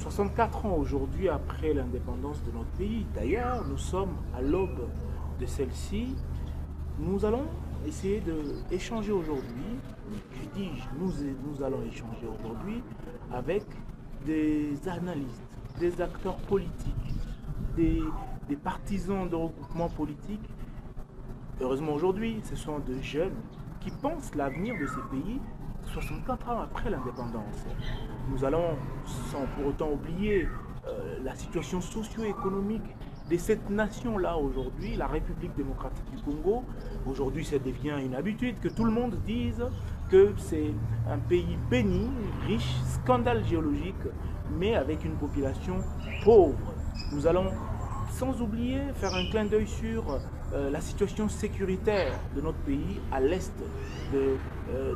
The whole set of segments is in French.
64 ans aujourd'hui après l'indépendance de notre pays, d'ailleurs, nous sommes à l'aube de celle-ci. Nous allons essayer d'échanger aujourd'hui, je dis nous allons échanger aujourd'hui avec des analystes, des acteurs politiques, des partisans de regroupements politiques. Heureusement aujourd'hui, ce sont des jeunes qui pensent l'avenir de ces pays 64 ans après l'indépendance. Nous allons, sans pour autant oublier la situation socio-économique de cette nation-là aujourd'hui, la République démocratique du Congo. Aujourd'hui, ça devient une habitude que tout le monde dise que c'est un pays béni, riche, scandale géologique, mais avec une population pauvre. Nous allons, sans oublier, faire un clin d'œil sur la situation sécuritaire de notre pays à l'est de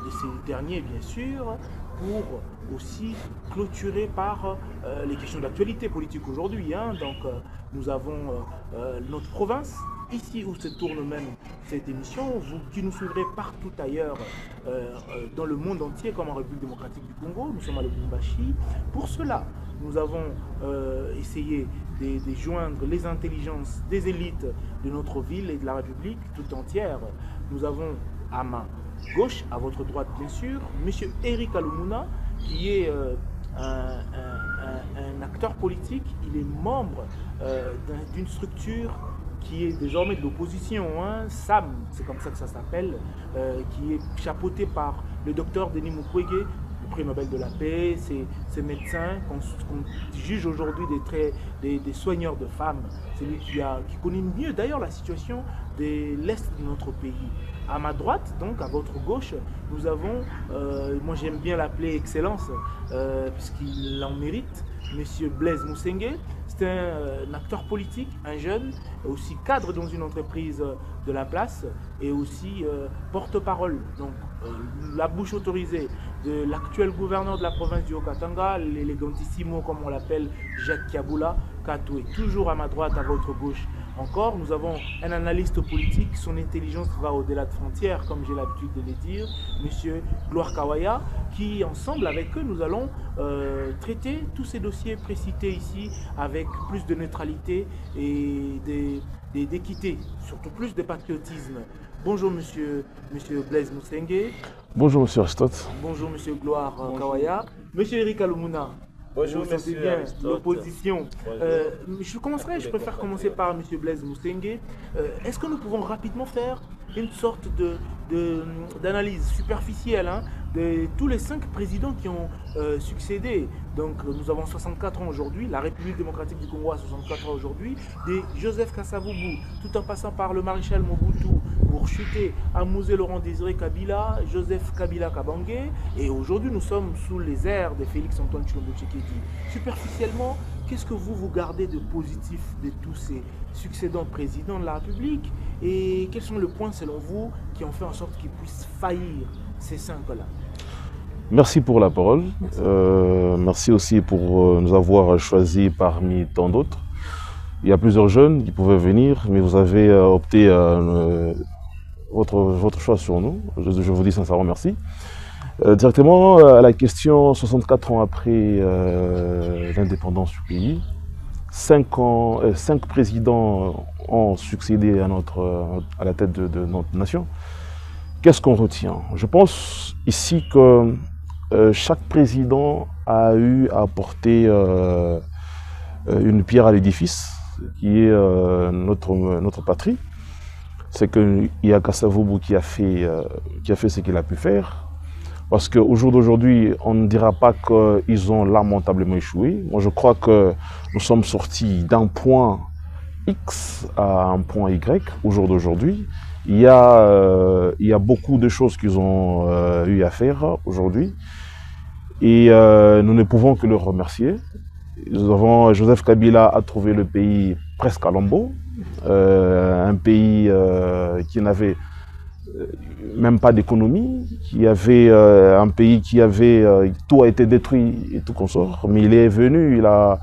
ces derniers, bien sûr, pour aussi clôturer par les questions d'actualité politique aujourd'hui. Donc, nous avons notre province, ici où se tourne même cette émission, vous qui nous suivrez partout ailleurs dans le monde entier, comme en République démocratique du Congo, nous sommes à Lubumbashi. Pour cela, nous avons essayé de joindre les intelligences des élites de notre ville et de la République tout entière. Nous avons à ma gauche, à votre droite bien sûr, M. Eric Alumuna, qui est un acteur politique. Il est membre d'une structure qui est désormais de l'opposition, SAM, c'est comme ça que ça s'appelle, qui est chapeauté par le docteur Denis Mukwege, le prix Nobel de la paix, ces médecins qu'on juge aujourd'hui des soigneurs de femmes. C'est lui qui connaît mieux d'ailleurs la situation de l'Est de notre pays. À ma droite, donc à votre gauche, nous avons, moi j'aime bien l'appeler Excellence, puisqu'il en mérite, M. Blaise Moussenge. C'est un acteur politique, un jeune, aussi cadre dans une entreprise de la place et aussi porte-parole. Donc la bouche autorisée de l'actuel gouverneur de la province du Haut-Katanga, l'élégantissimo comme on l'appelle, Jacques Kiaboula Katoué. Toujours à ma droite, à votre gauche. Encore, nous avons un analyste politique, son intelligence va au-delà de frontières, comme j'ai l'habitude de le dire, M. Gloire Kawaya, qui ensemble avec eux, nous allons traiter tous ces dossiers précités ici avec plus de neutralité et d'équité, surtout plus de patriotisme. Bonjour monsieur Blaise Moussenge. Bonjour monsieur Aristote. Bonjour monsieur Gloire Kawaya. Monsieur Eric Alumuna. Bonjour, c'est bien l'opposition. Je préfère commencer par M. Blaise Moussenge. Est-ce que nous pouvons rapidement faire une sorte d'analyse superficielle de tous les 5 présidents qui ont succédé? Donc nous avons 64 ans aujourd'hui, la République démocratique du Congo a 64 ans aujourd'hui, de Joseph Kasavubu, tout en passant par le maréchal Mobutu, pour chuter à Mouzé Laurent Désiré Kabila, Joseph Kabila Kabange, et aujourd'hui nous sommes sous les airs de Félix Antoine Tshilombo Tshisekedi. Superficiellement, qu'est-ce que vous gardez de positif de tous ces succédants présidents de la République, et quels sont les points selon vous qui ont fait en sorte qu'ils puissent faillir ces 5-là? Merci pour la parole. Merci aussi pour nous avoir choisis parmi tant d'autres. Il y a plusieurs jeunes qui pouvaient venir, mais vous avez opté votre choix sur nous. Je vous dis sincèrement merci. Directement à la question 64 ans après l'indépendance du pays, 5 présidents ont succédé à la tête de notre nation. Qu'est-ce qu'on retient? Je pense ici que chaque président a eu à apporter une pierre à l'édifice qui est notre patrie. C'est qu'il y a Kasavubu qui a fait ce qu'il a pu faire. Parce qu'au jour d'aujourd'hui, on ne dira pas qu'ils ont lamentablement échoué. Moi, je crois que nous sommes sortis d'un point X à un point Y au jour d'aujourd'hui. Il y a beaucoup de choses qu'ils ont eu à faire aujourd'hui. Et nous ne pouvons que le remercier. Joseph Kabila a trouvé le pays presque à lambeaux. Un pays qui n'avait même pas d'économie, un pays qui avait tout a été détruit et tout consort. Mais il est venu, il a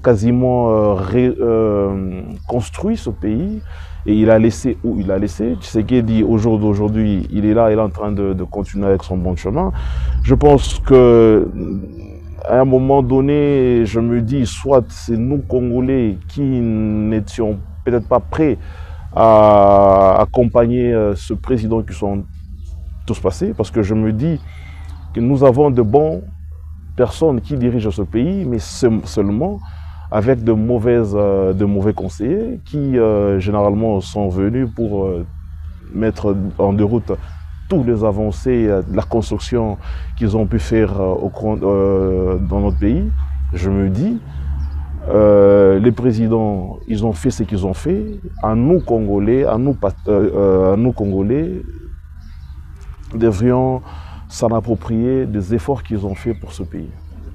quasiment construit ce pays et il a laissé où il a laissé. Tshisekedi, au jour d'aujourd'hui, il est là, il est en train de continuer avec son bon chemin. Je pense que à un moment donné, je me dis, soit c'est nous Congolais qui n'étions peut-être pas prêts à accompagner ce président qui sont tous passés, parce que je me dis que nous avons de bonnes personnes qui dirigent ce pays, mais seulement avec de mauvais conseillers qui généralement sont venus pour mettre en déroute toutes les avancées de la construction qu'ils ont pu faire dans notre pays. Je me dis, les présidents, ils ont fait ce qu'ils ont fait. À nous Congolais, devrions s'en approprier des efforts qu'ils ont fait pour ce pays.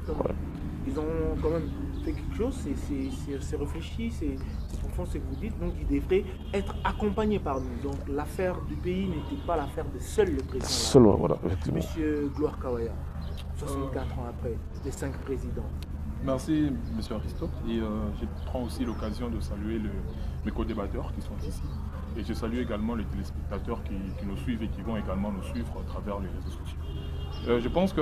Ouais. Ils ont quand même fait quelque chose, c'est réfléchi, c'est profond ce que vous dites, donc ils devraient être accompagnés par nous. Donc l'affaire du pays n'était pas l'affaire de seul le président. Seulement, voilà, effectivement. Monsieur Gloire Kawaya, 64 ans après, les 5 présidents. Merci, monsieur Aristo. Et je prends aussi l'occasion de saluer mes co-débatteurs qui sont ici. Et je salue également les téléspectateurs qui nous suivent et qui vont également nous suivre à travers les réseaux sociaux. Je pense que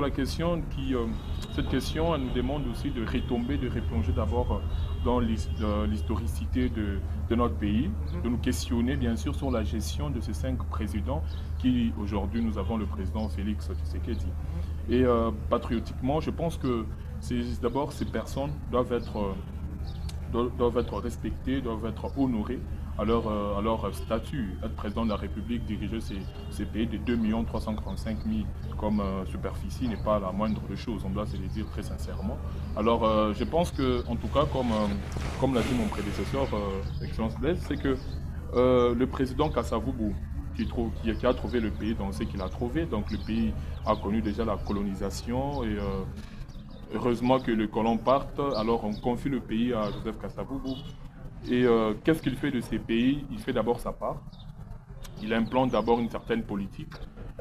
cette question, elle nous demande aussi de retomber, de replonger d'abord dans l'historicité de notre pays, de nous questionner bien sûr sur la gestion de ces 5 présidents qui aujourd'hui nous avons le président Félix Tshisekedi. Et patriotiquement, je pense que d'abord ces personnes doivent être respectées, doivent être honorées à leur statut. Être président de la République, diriger ces pays de 2 335 000 comme superficie n'est pas la moindre des choses, on doit se le dire très sincèrement. Alors je pense que, en tout cas, comme l'a dit mon prédécesseur, Excellence Blaise, c'est que le président Kasavubu, qui a trouvé le pays dans ce qu'il a trouvé, donc le pays a connu déjà la colonisation et heureusement que les colons partent, alors on confie le pays à Joseph Kasavubu. Et qu'est-ce qu'il fait de ces pays? Il fait d'abord sa part. Il implante d'abord une certaine politique.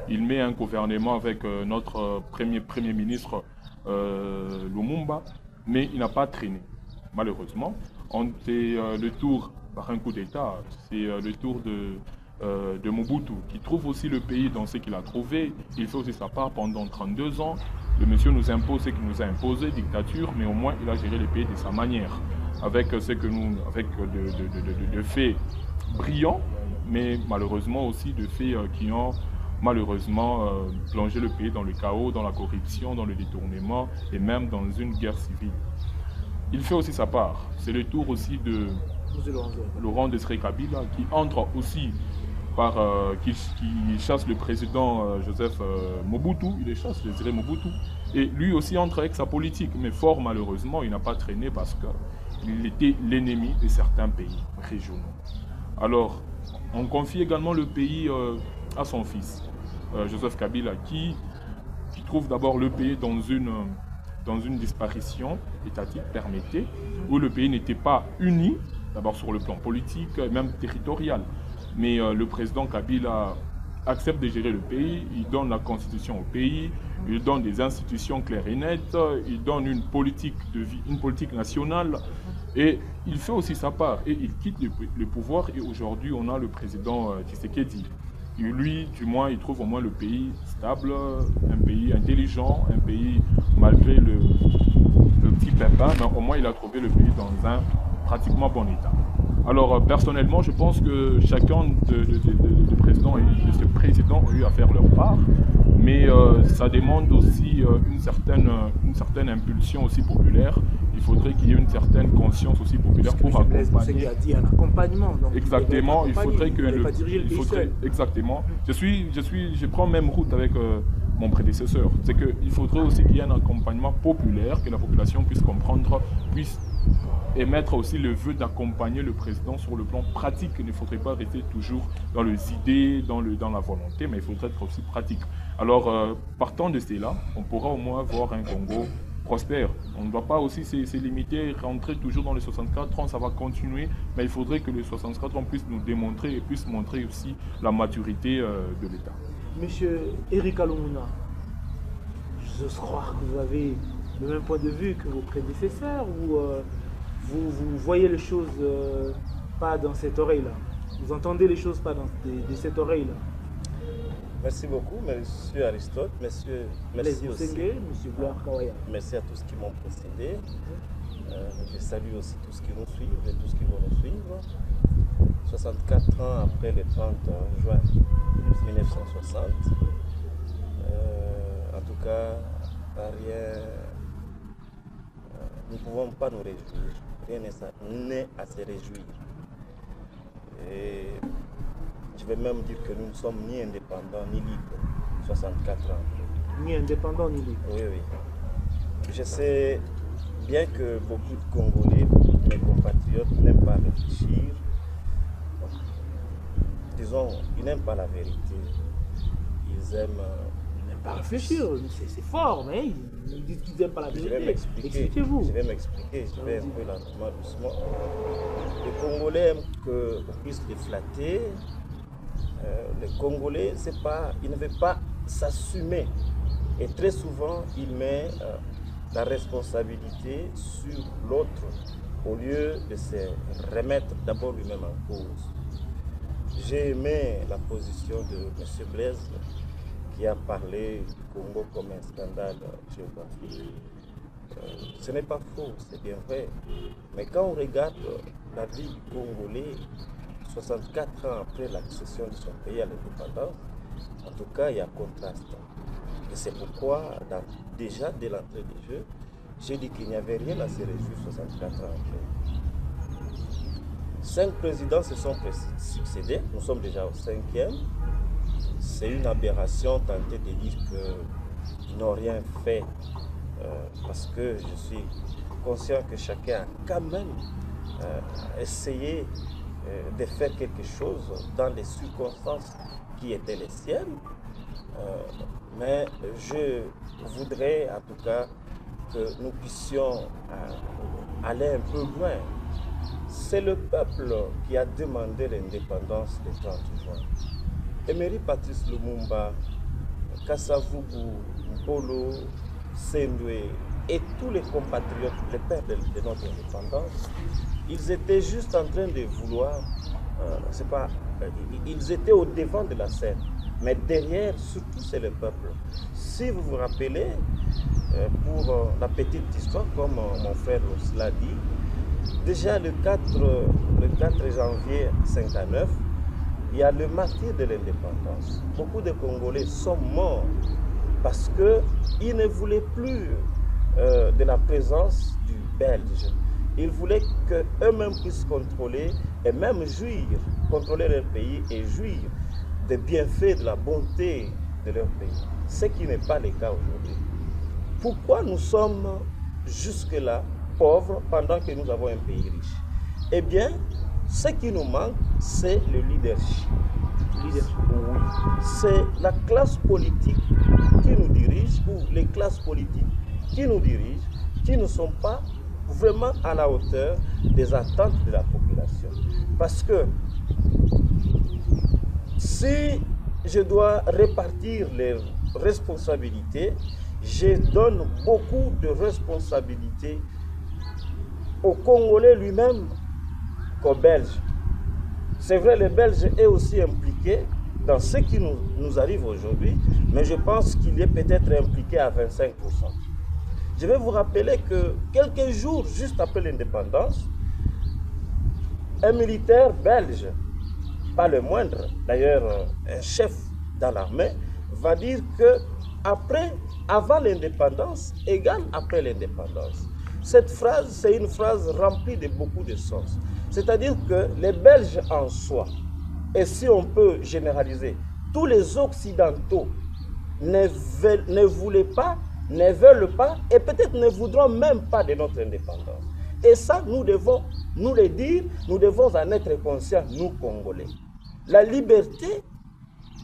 Il met un gouvernement avec notre premier ministre Lumumba, mais il n'a pas traîné, malheureusement. C'est le tour, par un coup d'État, c'est le tour de Mobutu, qui trouve aussi le pays dans ce qu'il a trouvé. Il fait aussi sa part pendant 32 ans. Le monsieur nous impose ce qu'il nous a imposé, dictature, mais au moins il a géré le pays de sa manière, avec de faits brillants, mais malheureusement aussi de faits qui ont malheureusement plongé le pays dans le chaos, dans la corruption, dans le détournement et même dans une guerre civile. Il fait aussi sa part. C'est le tour aussi de Laurent Désiré Kabila qui entre aussi qui chasse le président Joseph Mobutu, il les chasse, Désiré Mobutu, et lui aussi entre avec sa politique, mais fort malheureusement il n'a pas traîné parce qu'il était l'ennemi de certains pays régionaux. Alors on confie également le pays à son fils, Joseph Kabila, qui trouve d'abord le pays dans une disparition étatique, permettez, où le pays n'était pas uni, d'abord sur le plan politique et même territorial. Mais le président Kabila accepte de gérer le pays, il donne la constitution au pays, il donne des institutions claires et nettes, il donne une politique de vie, une politique nationale, et il fait aussi sa part, et il quitte le pouvoir, et aujourd'hui on a le président Tshisekedi. Et lui, du moins, il trouve au moins le pays stable, un pays intelligent, un pays malgré le petit pépin, mais au moins il a trouvé le pays dans un pratiquement bon état. Alors personnellement, je pense que chacun de ces présidents a eu à faire leur part, mais ça demande aussi une certaine impulsion aussi populaire. Il faudrait qu'il y ait une certaine conscience aussi populaire pour accompagner. C'est qu'il a dit un accompagnement. Donc exactement, il faudrait que exactement. Je prends même route avec mon prédécesseur. C'est qu'il faudrait aussi qu'il y ait un accompagnement populaire, que la population puisse comprendre, puisse émettre aussi le vœu d'accompagner le président sur le plan pratique. Il ne faudrait pas rester toujours dans les idées, dans la volonté, mais il faudrait être aussi pratique. Alors, partant de cela, on pourra au moins voir un Congo prospère. On ne doit pas aussi se limiter, rentrer toujours dans les 64 ans, ça va continuer, mais il faudrait que les 64 ans puissent nous démontrer et puissent montrer aussi la maturité de l'État. Monsieur Eric Alomuna, je crois que vous avez le même point de vue que vos prédécesseurs ou vous voyez les choses pas dans cette oreille-là? Vous entendez les choses pas de cette oreille-là? Merci beaucoup, monsieur Aristote. Merci aussi. Monsieur Gloire Kawaya. Merci à tous qui m'ont précédé. Je salue aussi tous qui nous suivent et tous qui vont nous suivre. 64 ans après le 30 juin 1960. En tout cas, nous ne pouvons pas nous réjouir. Rien n'est à se réjouir. Et je vais même dire que nous ne sommes ni indépendants ni libres, 64 ans après. Ni indépendants ni libres. Oui, oui. Je sais bien que beaucoup de Congolais, beaucoup de mes compatriotes n'aiment pas réfléchir. Disons, ils n'aiment pas la vérité. Ils aiment... pas réfléchir, c'est fort, mais ils disent qu'ils n'aiment pas la vérité. Expliquez-vous. Je vais m'expliquer, je vais un peu lentement, doucement. Les Congolais aiment qu'on puisse les flatter. Les Congolais, ils ne veulent pas s'assumer. Et très souvent, ils mettent la responsabilité sur l'autre au lieu de se remettre d'abord lui-même en cause. J'ai aimé la position de M. Blaise qui a parlé du Congo comme un scandale géographique. Ce n'est pas faux, c'est bien vrai. Mais quand on regarde la vie du Congolais, 64 ans après l'accession de son pays à l'indépendance, en tout cas, il y a contraste. Et c'est pourquoi, déjà dès l'entrée des Jeux, j'ai dit qu'il n'y avait rien à se réjouir 64 ans après. 5 présidents se sont succédés, nous sommes déjà au 5e. C'est une aberration tenter de dire qu'ils n'ont rien fait parce que je suis conscient que chacun a quand même essayé de faire quelque chose dans les circonstances qui étaient les siennes. Mais je voudrais en tout cas que nous puissions aller un peu loin. C'est le peuple qui a demandé l'indépendance le 30 juin. Emery Patrice Lumumba, Kasavubu, Mpolo, Sendwe et tous les compatriotes, les pères de notre indépendance, ils étaient juste en train de vouloir, ils étaient au devant de la scène, mais derrière, surtout, c'est le peuple. Si vous vous rappelez, pour la petite histoire, comme mon frère l'a dit, déjà le 4 janvier 1959, il y a le martyr de l'indépendance. Beaucoup de Congolais sont morts parce qu'ils ne voulaient plus de la présence du Belge. Ils voulaient qu'eux-mêmes puissent contrôler et même jouir, contrôler leur pays et jouir des bienfaits, de la bonté de leur pays. Ce qui n'est pas le cas aujourd'hui. Pourquoi nous sommes jusque-là pauvres pendant que nous avons un pays riche? Eh bien, ce qui nous manque, c'est le leadership. Oui, c'est la classe politique qui nous dirige, ou les classes politiques qui nous dirigent, qui ne sont pas vraiment à la hauteur des attentes de la population. Parce que si je dois répartir les responsabilités, je donne beaucoup de responsabilités au Congolais lui-même qu'aux Belges. C'est vrai, les Belges est aussi impliqué dans ce qui nous arrive aujourd'hui, mais je pense qu'il est peut-être impliqué à 25%. Je vais vous rappeler que quelques jours juste après l'indépendance, un militaire belge, pas le moindre, d'ailleurs un chef dans l'armée, va dire que avant l'indépendance égale après l'indépendance. Cette phrase, c'est une phrase remplie de beaucoup de sens. C'est-à-dire que les Belges en soi, et si on peut généraliser, tous les Occidentaux ne veulent pas et peut-être ne voudront même pas de notre indépendance. Et ça, nous devons nous le dire, nous devons en être conscients, nous Congolais. La liberté,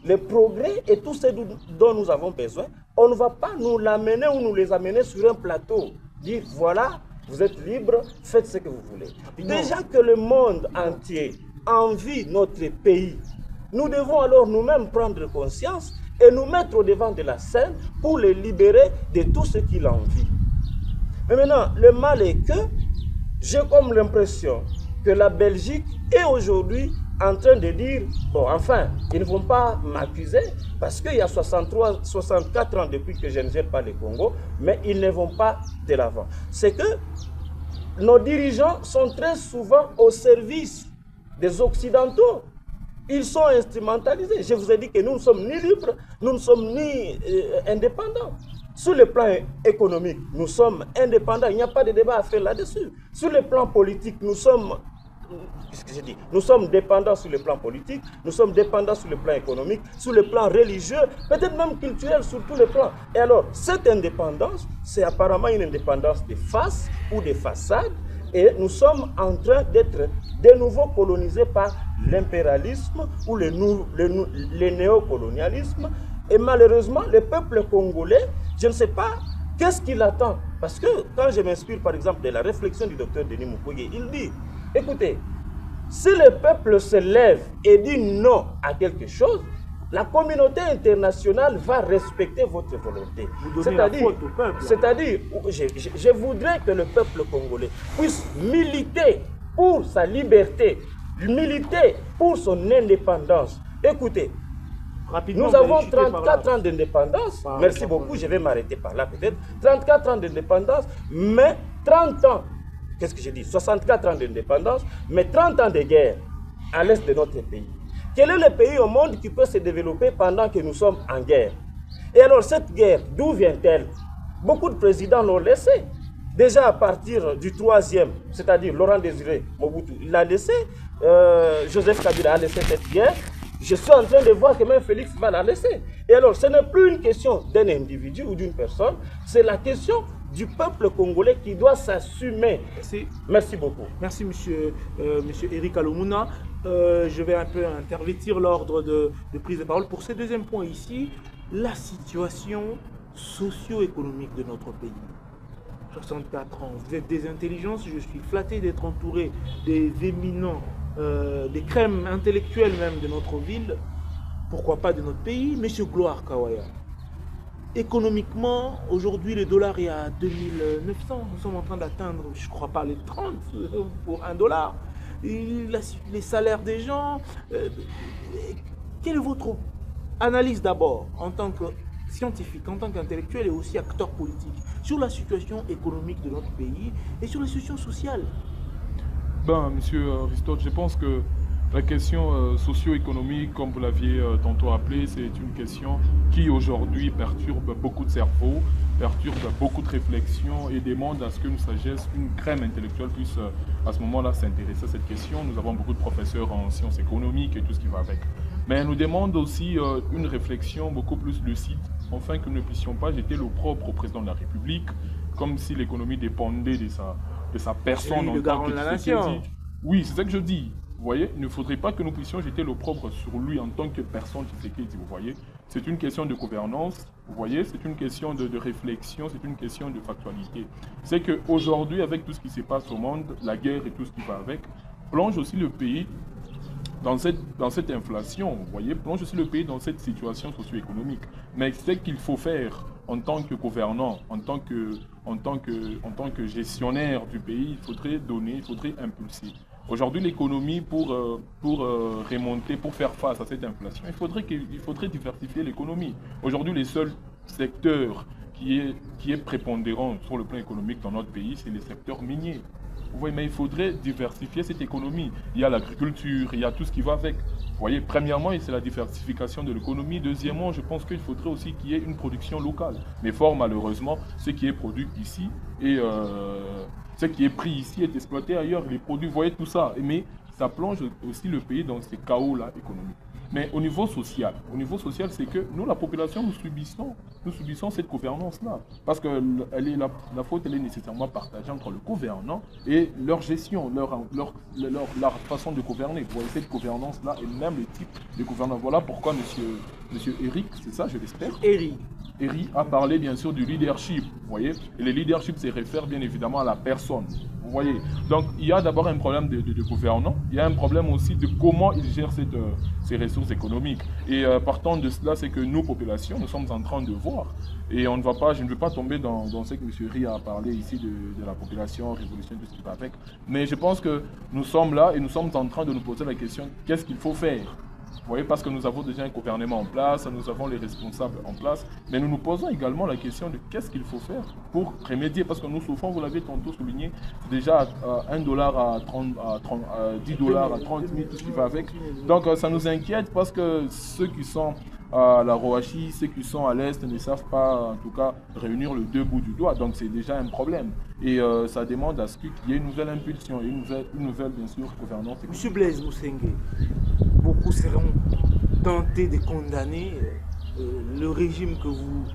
le progrès et tout ce dont nous avons besoin, on ne va pas nous l'amener ou nous les amener sur un plateau. Dire voilà, vous êtes libre, faites ce que vous voulez. Déjà que le monde entier envie notre pays, nous devons alors nous-mêmes prendre conscience et nous mettre au devant de la scène pour les libérer de tout ce qu'il envie. Mais maintenant, le mal est que j'ai comme l'impression que la Belgique est aujourd'hui en train de dire, bon, enfin, ils ne vont pas m'accuser parce qu'il y a 64 ans depuis que je ne gère pas le Congo, mais ils ne vont pas de l'avant. C'est que nos dirigeants sont très souvent au service des Occidentaux. Ils sont instrumentalisés. Je vous ai dit que nous ne sommes ni libres, nous ne sommes ni indépendants. Sur le plan économique, nous sommes indépendants. Il n'y a pas de débat à faire là-dessus. Sur le plan politique, nous sommes dépendants sur le plan politique, nous sommes dépendants sur le plan économique, sur le plan religieux, peut-être même culturel, sur tous les plans. Et alors, cette indépendance, c'est apparemment une indépendance de face ou de façade, et nous sommes en train d'être de nouveau colonisés par l'impérialisme ou le néocolonialisme. Et malheureusement, le peuple congolais, je ne sais pas qu'est-ce qu'il attend. Parce que quand je m'inspire par exemple de la réflexion du docteur Denis Mukwege, il dit, écoutez, si le peuple se lève et dit non à quelque chose, la communauté internationale va respecter votre volonté. C'est-à-dire, je voudrais que le peuple congolais puisse militer pour sa liberté, militer pour son indépendance. Écoutez, nous avons 34 ans d'indépendance. Merci beaucoup, je vais m'arrêter par là peut-être. 34 ans d'indépendance, mais 30 ans, qu'est-ce que je dis? 64 ans d'indépendance, mais 30 ans de guerre à l'est de notre pays. Quel est le pays au monde qui peut se développer pendant que nous sommes en guerre? Et alors cette guerre, d'où vient-elle? Beaucoup de présidents l'ont laissé. Déjà à partir du 3e, c'est-à-dire Laurent Désiré Mobutu, il l'a laissé. Joseph Kabila a laissé cette guerre. Je suis en train de voir que même Félix va la laisser. Et alors, ce n'est plus une question d'un individu ou d'une personne, c'est la question du peuple congolais qui doit s'assumer. Merci beaucoup. Merci, monsieur Eric Alomuna. Je vais un peu intervertir l'ordre de prise de parole. Pour ce deuxième point ici, la situation socio-économique de notre pays. 64 ans, vous êtes des intelligences, je suis flatté d'être entouré des éminents, des crèmes intellectuelles même de notre ville, pourquoi pas de notre pays. Monsieur Gloire Kawaya, économiquement, aujourd'hui le dollar est à 2900, nous sommes en train d'atteindre, je ne crois pas, les 30 pour $1. Les salaires des gens, quelle est votre analyse d'abord en tant que scientifique, en tant qu'intellectuel et aussi acteur politique sur la situation économique de notre pays et sur la situation sociale? Ben, monsieur Aristote, je pense que la question socio-économique, comme vous l'aviez tantôt appelé, c'est une question qui aujourd'hui perturbe beaucoup de cerveaux, perturbe beaucoup de réflexions et demande à ce qu'une sagesse, une crème intellectuelle puisse à ce moment-là s'intéresser à cette question. Nous avons beaucoup de professeurs en sciences économiques et tout ce qui va avec. Mais elle nous demande aussi une réflexion beaucoup plus lucide, afin que nous ne puissions pas jeter l'opprobre au président de la République, comme si l'économie dépendait de sa personne en tant que nation. Oui, c'est ça que je dis. Vous voyez, il ne faudrait pas que nous puissions jeter l'opprobre sur lui en tant que personne Tshisekedi, vous voyez. C'est une question de gouvernance, vous voyez, c'est une question de réflexion, c'est une question de factualité. C'est qu'aujourd'hui, avec tout ce qui se passe au monde, la guerre et tout ce qui va avec, plonge aussi le pays dans cette inflation, vous voyez, plonge aussi le pays dans cette situation socio-économique. Mais c'est qu'il faut faire en tant que gouvernant, en tant que gestionnaire du pays, il faudrait donner, il faudrait impulser. Aujourd'hui, l'économie, pour remonter, pour faire face à cette inflation, il faudrait diversifier l'économie. Aujourd'hui, les seuls secteurs qui est prépondérant sur le plan économique dans notre pays, c'est les secteurs miniers. Vous voyez, mais il faudrait diversifier cette économie. Il y a l'agriculture, il y a tout ce qui va avec. Vous voyez, premièrement, c'est la diversification de l'économie. Deuxièmement, je pense qu'il faudrait aussi qu'il y ait une production locale. Mais fort malheureusement, ce qui est produit ici et ce qui est pris ici est exploité ailleurs. Les produits, vous voyez tout ça. Mais ça plonge aussi le pays dans ces chaos-là économiques. Mais au niveau social, c'est que nous, la population, nous subissons cette gouvernance-là. Parce que la faute, elle est nécessairement partagée entre le gouvernant et leur gestion, leur façon de gouverner. Vous voyez, cette gouvernance-là et même le type de gouvernance. Voilà pourquoi monsieur Eric, c'est ça, je l'espère. Eric. Eri a parlé bien sûr du leadership, vous voyez. Et le leadership se réfère bien évidemment à la personne, vous voyez. Donc il y a d'abord un problème de gouvernance, il y a un problème aussi de comment il gère ces ressources économiques. Et partant de cela, c'est que nous, populations, nous sommes en train de voir. Et on ne va pas, je ne veux pas tomber dans ce que M. Eri a parlé ici de la population, révolution, tout ce qui va avec. Mais je pense que nous sommes là et nous sommes en train de nous poser la question, qu'est-ce qu'il faut faire ? Vous voyez, parce que nous avons déjà un gouvernement en place, nous avons les responsables en place, mais nous nous posons également la question de qu'est-ce qu'il faut faire pour remédier, parce que nous souffrons, vous l'avez tantôt souligné, déjà à $1 à $10 à 30 000, tout ce qui va avec. Donc ça nous inquiète parce que ceux qui sont à la Roachi, ceux qui sont à l'Est ne savent pas, en tout cas, réunir le deux bouts du doigt. Donc c'est déjà un problème. Et ça demande à ce qu'il y ait une nouvelle impulsion, une nouvelle bien sûr, gouvernance. Monsieur Blaise Mousengue, beaucoup seront tentés de condamner le régime que vous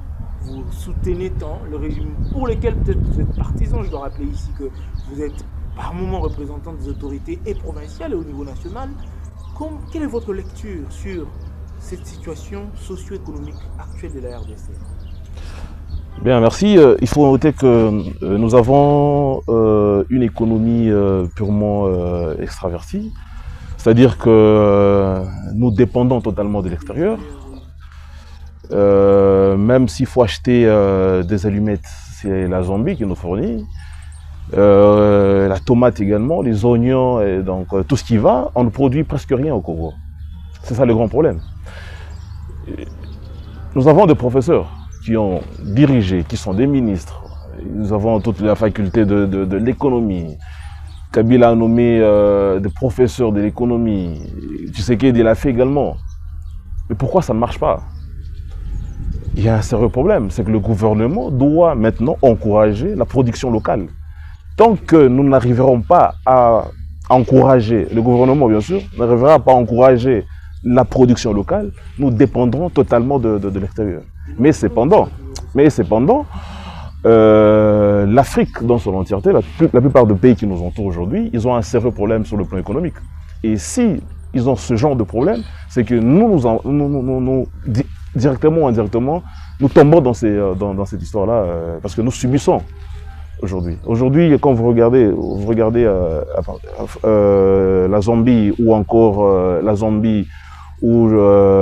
soutenez tant, le régime pour lequel peut-être vous êtes partisan. Je dois rappeler ici que vous êtes par moments représentant des autorités et provinciales et au niveau national. Quelle est votre lecture sur cette situation socio-économique actuelle de la RDC? Bien, merci. Il faut noter que nous avons une économie purement extravertie, c'est-à-dire que nous dépendons totalement de l'extérieur. Même s'il faut acheter des allumettes, c'est la Zambie qui nous fournit. La tomate également, les oignons, et donc tout ce qui va, on ne produit presque rien au Congo. C'est ça le grand problème. Nous avons des professeurs qui ont dirigé, qui sont des ministres. Nous avons toute la faculté de l'économie. Kabila a nommé des professeurs de l'économie. Tshisekedi l'a fait également. Mais pourquoi ça ne marche pas? Il y a un sérieux problème, c'est que le gouvernement doit maintenant encourager la production locale. Tant que nous n'arriverons pas à encourager, le gouvernement bien sûr, n'arrivera pas à encourager la production locale, nous dépendrons totalement de l'extérieur. Mais cependant, l'Afrique dans son entièreté, la plupart des pays qui nous entourent aujourd'hui, ils ont un sérieux problème sur le plan économique. Et si ils ont ce genre de problème, c'est que nous, directement ou indirectement, nous tombons dans cette histoire-là parce que nous subissons aujourd'hui. Aujourd'hui, quand vous regardez la Zambie ou encore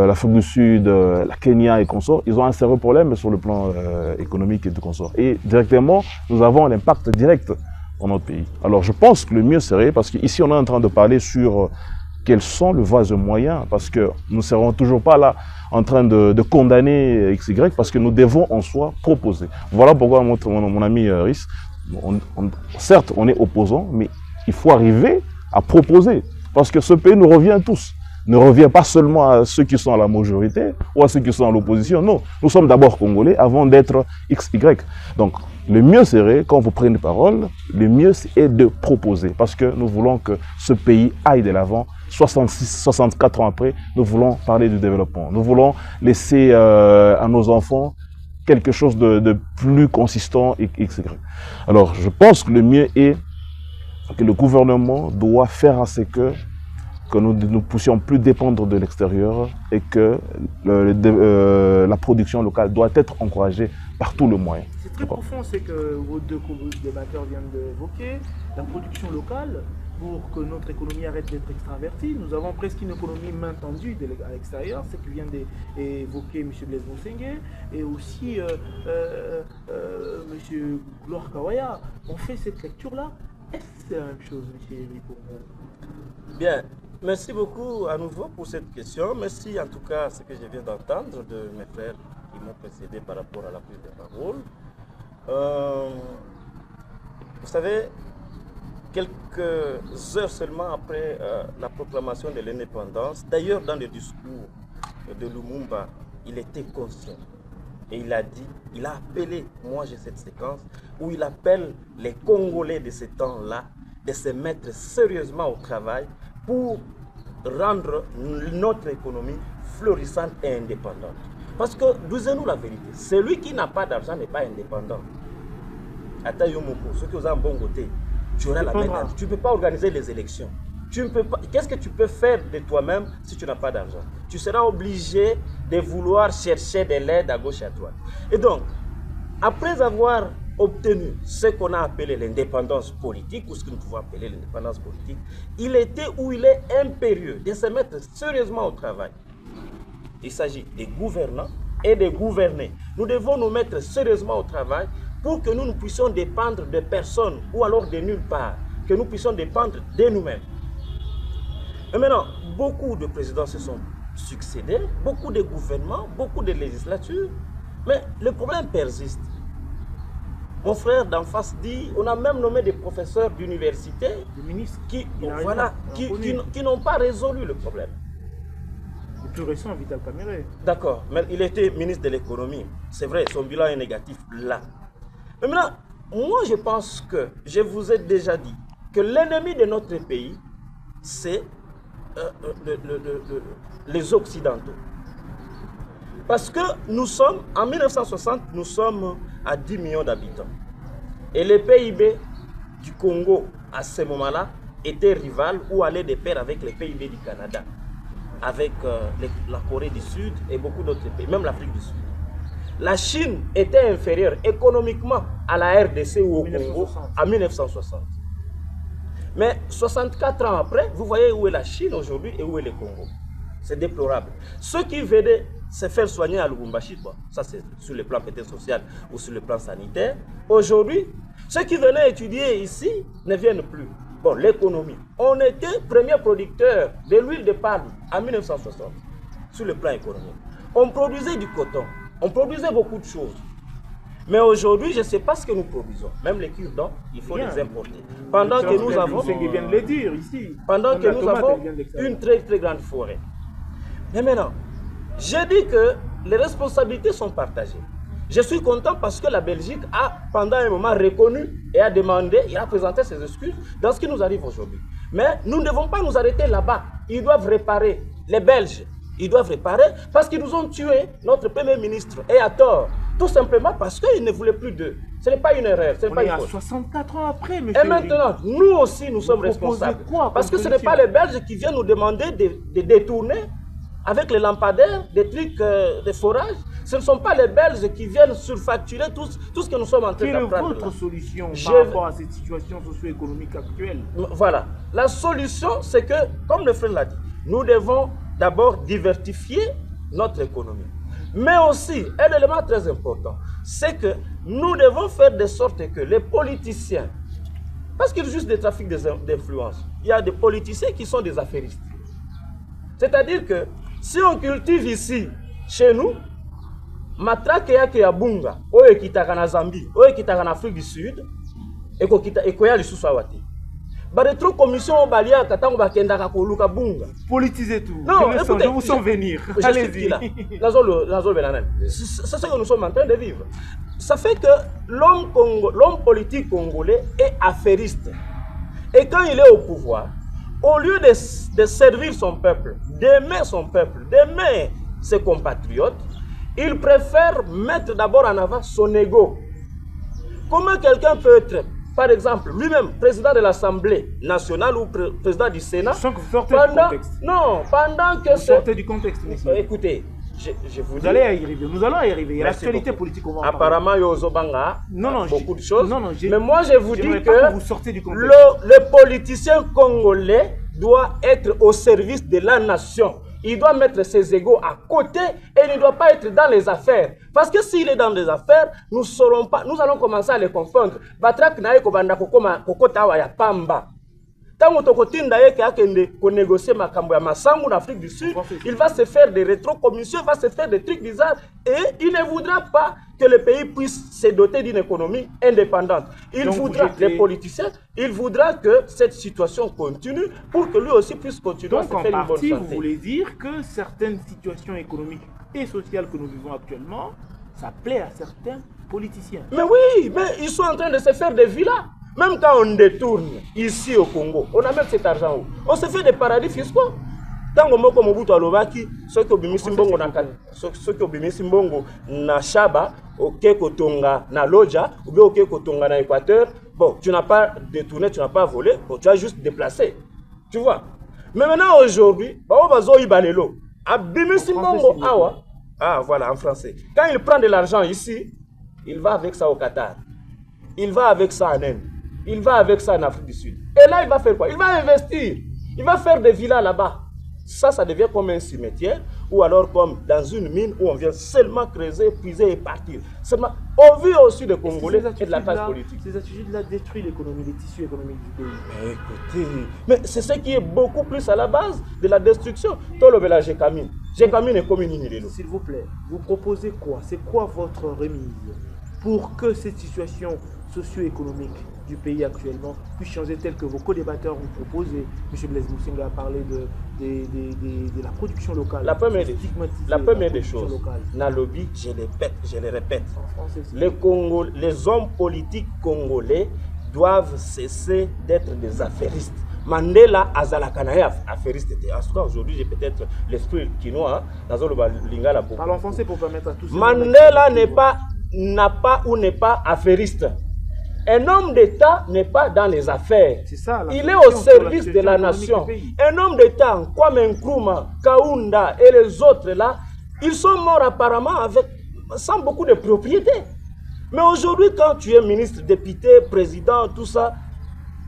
l'Afrique du Sud, la Kenya et consorts, ils ont un sérieux problème sur le plan économique et de consorts. Et directement, nous avons un impact direct dans notre pays. Alors je pense que le mieux serait, parce qu'ici on est en train de parler sur quels sont les voies et moyens, parce que nous ne serons toujours pas là en train de condamner XY, parce que nous devons en soi proposer. Voilà pourquoi mon ami Rhys, certes on est opposant, mais il faut arriver à proposer, parce que ce pays nous revient à tous. Ne revient pas seulement à ceux qui sont à la majorité ou à ceux qui sont à l'opposition. Non, nous sommes d'abord Congolais avant d'être XY. Donc, le mieux serait, quand vous prenez parole, le mieux est de proposer. Parce que nous voulons que ce pays aille de l'avant. 64 ans après, nous voulons parler du développement. Nous voulons laisser à nos enfants quelque chose de plus consistant et XY. Alors, je pense que le mieux est que le gouvernement doit faire à ce que nous ne puissions plus dépendre de l'extérieur et que la production locale doit être encouragée par tous les moyens. C'est très profond, c'est que vos deux débatteurs viennent d'évoquer la production locale pour que notre économie arrête d'être extravertie. Nous avons presque une économie main tendue à l'extérieur, c'est ce que vient d'évoquer M. Blaise Mousengue et aussi M. Gloire Kawaya. On fait cette lecture-là. Est-ce que c'est la même chose, M. Eri, pour vous? Bien. Merci beaucoup à nouveau pour cette question. Merci en tout cas à ce que je viens d'entendre de mes frères qui m'ont précédé par rapport à la prise de parole. Vous savez, quelques heures seulement après la proclamation de l'indépendance, d'ailleurs dans le discours de Lumumba, il était conscient. Et il a dit, il a appelé, moi j'ai cette séquence, où il appelle les Congolais de ce temps-là de se mettre sérieusement au travail pour rendre notre économie florissante et indépendante. Parce que, disons-nous la vérité, celui qui n'a pas d'argent n'est pas indépendant. Ceux qui ont un bon côté, tu auras la même. Tu ne peux pas organiser les élections. Qu'est-ce que tu peux faire de toi-même si tu n'as pas d'argent? Tu seras obligé de vouloir chercher de l'aide à gauche et à droite. Et donc, après avoir obtenu ce qu'on a appelé l'indépendance politique, ou ce que nous pouvons appeler l'indépendance politique, il était ou il est impérieux de se mettre sérieusement au travail. Il s'agit des gouvernants et des gouvernés. Nous devons nous mettre sérieusement au travail pour que nous puissions dépendre de personnes ou alors de nulle part, que nous puissions dépendre de nous-mêmes. Et maintenant, beaucoup de présidents se sont succédés, beaucoup de gouvernements, beaucoup de législatures, mais le problème persiste. Mon frère d'en face dit, on a même nommé des professeurs d'université qui n'ont pas résolu le problème. Le plus récent, Vital Kamerhe. D'accord, mais il était ministre de l'économie. C'est vrai, son bilan est négatif là. Mais maintenant, moi je pense que, je vous ai déjà dit, que l'ennemi de notre pays, c'est les Occidentaux. Parce que nous sommes, en 1960, nous sommes à 10 millions d'habitants. Et le PIB du Congo, à ce moment-là, était rival ou allait de pair avec le PIB du Canada, avec la Corée du Sud et beaucoup d'autres pays, même l'Afrique du Sud. La Chine était inférieure économiquement à la RDC ou au Congo en 1960. Mais 64 ans après, vous voyez où est la Chine aujourd'hui et où est le Congo. C'est déplorable. Ceux qui venaient se faire soigner à Lubumbashi, bon, ça c'est sur le plan peut-être social ou sur le plan sanitaire. Aujourd'hui, ceux qui venaient étudier ici ne viennent plus. Bon, l'économie. On était premier producteur de l'huile de palme en 1960, sur le plan économique. On produisait du coton, on produisait beaucoup de choses. Mais aujourd'hui, je ne sais pas ce que nous produisons. Même les cure-dents, il faut les importer. Pendant que nous avons, une très très grande forêt. Mais maintenant, j'ai dit que les responsabilités sont partagées. Je suis content parce que la Belgique a, pendant un moment, reconnu et a demandé, il a présenté ses excuses dans ce qui nous arrive aujourd'hui. Mais nous ne devons pas nous arrêter là-bas. Ils doivent réparer. Les Belges, ils doivent réparer parce qu'ils nous ont tué, notre Premier ministre, et à tort. Tout simplement parce qu'ils ne voulaient plus d'eux. Ce n'est pas une erreur, ce n'est pas une faute. 64 ans après, monsieur. Et maintenant, nous aussi, nous sommes responsables. Parce que ce n'est pas les Belges qui viennent nous demander de détourner avec les lampadaires, des trucs de forage. Ce ne sont pas les Belges qui viennent surfacturer tout ce que nous sommes en train d'apprendre. Quelle est votre solution par rapport à cette situation socio-économique actuelle? Voilà. La solution, c'est que, comme le frère l'a dit, nous devons d'abord diversifier notre économie. Mais aussi, un élément très important, c'est que nous devons faire de sorte que les politiciens, parce qu'il y a juste des trafics d'influence, il y a des politiciens qui sont des affairistes. C'est-à-dire que si on cultive ici, chez nous, matrake yake ya bunga, oyo kitaka na Zambie, oyo kitaka na Afrique du Sud, ekoya lisusu awate. Baretro commission balia katango bakendaka koluka bunga. Politiser tout. Non, écoutez, je vous sens venir. Allez-y. C'est ce que nous sommes en train de vivre. Ça fait que l'homme politique congolais est affairiste. Et quand il est au pouvoir, au lieu de servir son peuple, d'aimer son peuple, d'aimer ses compatriotes, il préfère mettre d'abord en avant son ego. Comment quelqu'un peut être, par exemple, lui-même, président de l'Assemblée nationale ou président du Sénat, sans que vous sortez du contexte. Non, pendant que vous sortez du contexte, monsieur. Écoutez, je vous dis... Allez y arriver, nous allons y arriver. L'actualité politique, on va en parler. Apparemment, Yozobanga, beaucoup de choses. Non, mais moi, je vous dis que vous sortez du contexte. Le politicien congolais doit être au service de la nation. Il doit mettre ses égos à côté et il ne doit pas être dans les affaires. Parce que s'il est dans les affaires, nous allons commencer à les confondre. Batrak nae kobanda kokota wa ya pamba. Tango tokotinda yeke akende ko négocier makambo ya masangu en Afrique du Sud, il va se faire des rétrocommissions, il va se faire des trucs bizarres et il ne voudra pas que le pays puisse se doter d'une économie indépendante. Il voudra, les politiciens, il voudra que cette situation continue pour que lui aussi puisse continuer à se faire une bonne santé. Vous voulez dire que certaines situations économiques et sociales que nous vivons actuellement, ça plaît à certains politiciens. Mais oui, mais ils sont en train de se faire des villas. Même quand on détourne ici au Congo, on a même cet argent où on se fait des paradis fiscaux. Tant que moi, comme Mobutu Alobaki, ceux qui ont bimé Simbongo na Chaba, ok Kotonga na Loja, ou bien ok Kotonga na Équateur, bon, tu n'as pas détourné, tu n'as pas volé, bon, tu as juste déplacé. Tu vois. Mais maintenant, aujourd'hui, on va zo ibalelo. Abimé Simbongo awa, Ah, voilà, en français. Quand il prend de l'argent ici, il va avec ça au Qatar. Il va avec ça en Inde. Il va avec ça en Afrique du Sud. Et là, il va faire quoi? Il va investir. Il va faire des villas là-bas. Ça devient comme un cimetière ou alors comme dans une mine où on vient seulement creuser, puiser et partir. Seulement, au vu aussi des Congolais et de la classe politique. Ces attitudes-là détruisent l'économie, les tissus économiques du pays. Mais écoutez, mais c'est ce qui est beaucoup plus à la base de la destruction. Tout le village Gécamine. Gécamine est comme une île. S'il vous plaît, vous proposez quoi? C'est quoi votre remise pour que cette situation socio-économique du pays actuellement puisse changer tel que vos co-débatteurs vous proposez? M. Blaise Moussinga a parlé de la production locale. La première des choses, Nalobi, je le répète, les hommes politiques congolais doivent cesser d'être des affairistes. Mandela Azalakanaï affairiste. En tout cas, aujourd'hui, j'ai peut-être l'esprit quinoa dans le lingala. Parlons en français pour permettre à tous. Mandela n'est pas affairiste. Un homme d'État n'est pas dans les affaires. Il est au service de la nation. Un homme d'État, Kwame Nkrumah, Kaunda et les autres là, ils sont morts apparemment sans beaucoup de propriété. Mais aujourd'hui, quand tu es ministre, député, président, tout ça,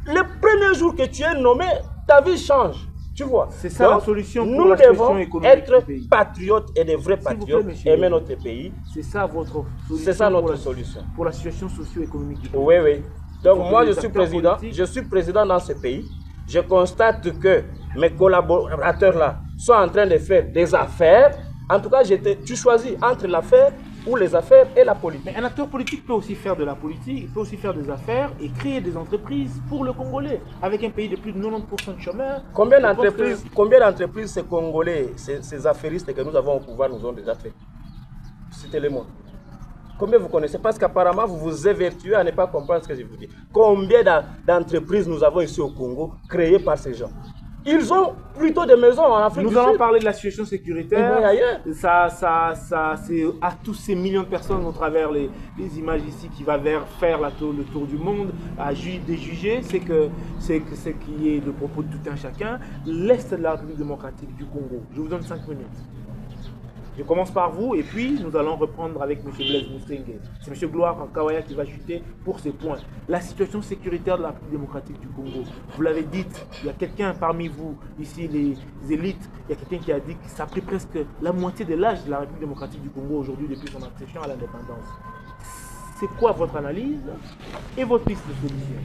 le premier jour que tu es nommé, ta vie change. Tu vois. C'est ça. Donc, la solution pour nous la devons être du pays. patriotes et des vrais patriotes, aimer notre pays. C'est ça votre solution. C'est ça notre solution. Pour la situation socio-économique du pays. Oui, oui. Donc moi, je suis président dans ce pays. Je constate que mes collaborateurs là sont en train de faire des affaires. En tout cas, tu choisis entre l'affaire ou les affaires et la politique. Mais un acteur politique peut aussi faire de la politique, il peut aussi faire des affaires et créer des entreprises pour le Congolais. Avec un pays de plus de 90% de chômeurs. Combien d'entreprises ces Congolais, ces affairistes que nous avons au pouvoir nous ont déjà fait? Citez-les-moi. Combien vous connaissez? Parce qu'apparemment, vous vous évertuez à ne pas comprendre ce que je vous dis. Combien d'entreprises nous avons ici au Congo créées par ces gens? Ils ont plutôt des maisons en Afrique du Sud. Nous allons parler de la situation sécuritaire. Ça, c'est à tous ces millions de personnes au travers les images ici qui va faire le tour du monde, à juger, c'est ce qui est le propos de tout un chacun. L'Est de la République démocratique du Congo. Je vous donne 5 minutes. Je commence par vous et puis nous allons reprendre avec M. Blaise Moussinga. C'est M. Gloire Kawaya qui va chuter pour ces points. La situation sécuritaire de la République démocratique du Congo. Vous l'avez dit, il y a quelqu'un parmi vous, ici les élites, il y a quelqu'un qui a dit que ça a pris presque la moitié de l'âge de la République démocratique du Congo aujourd'hui depuis son accession à l'indépendance. C'est quoi votre analyse et votre piste de solution?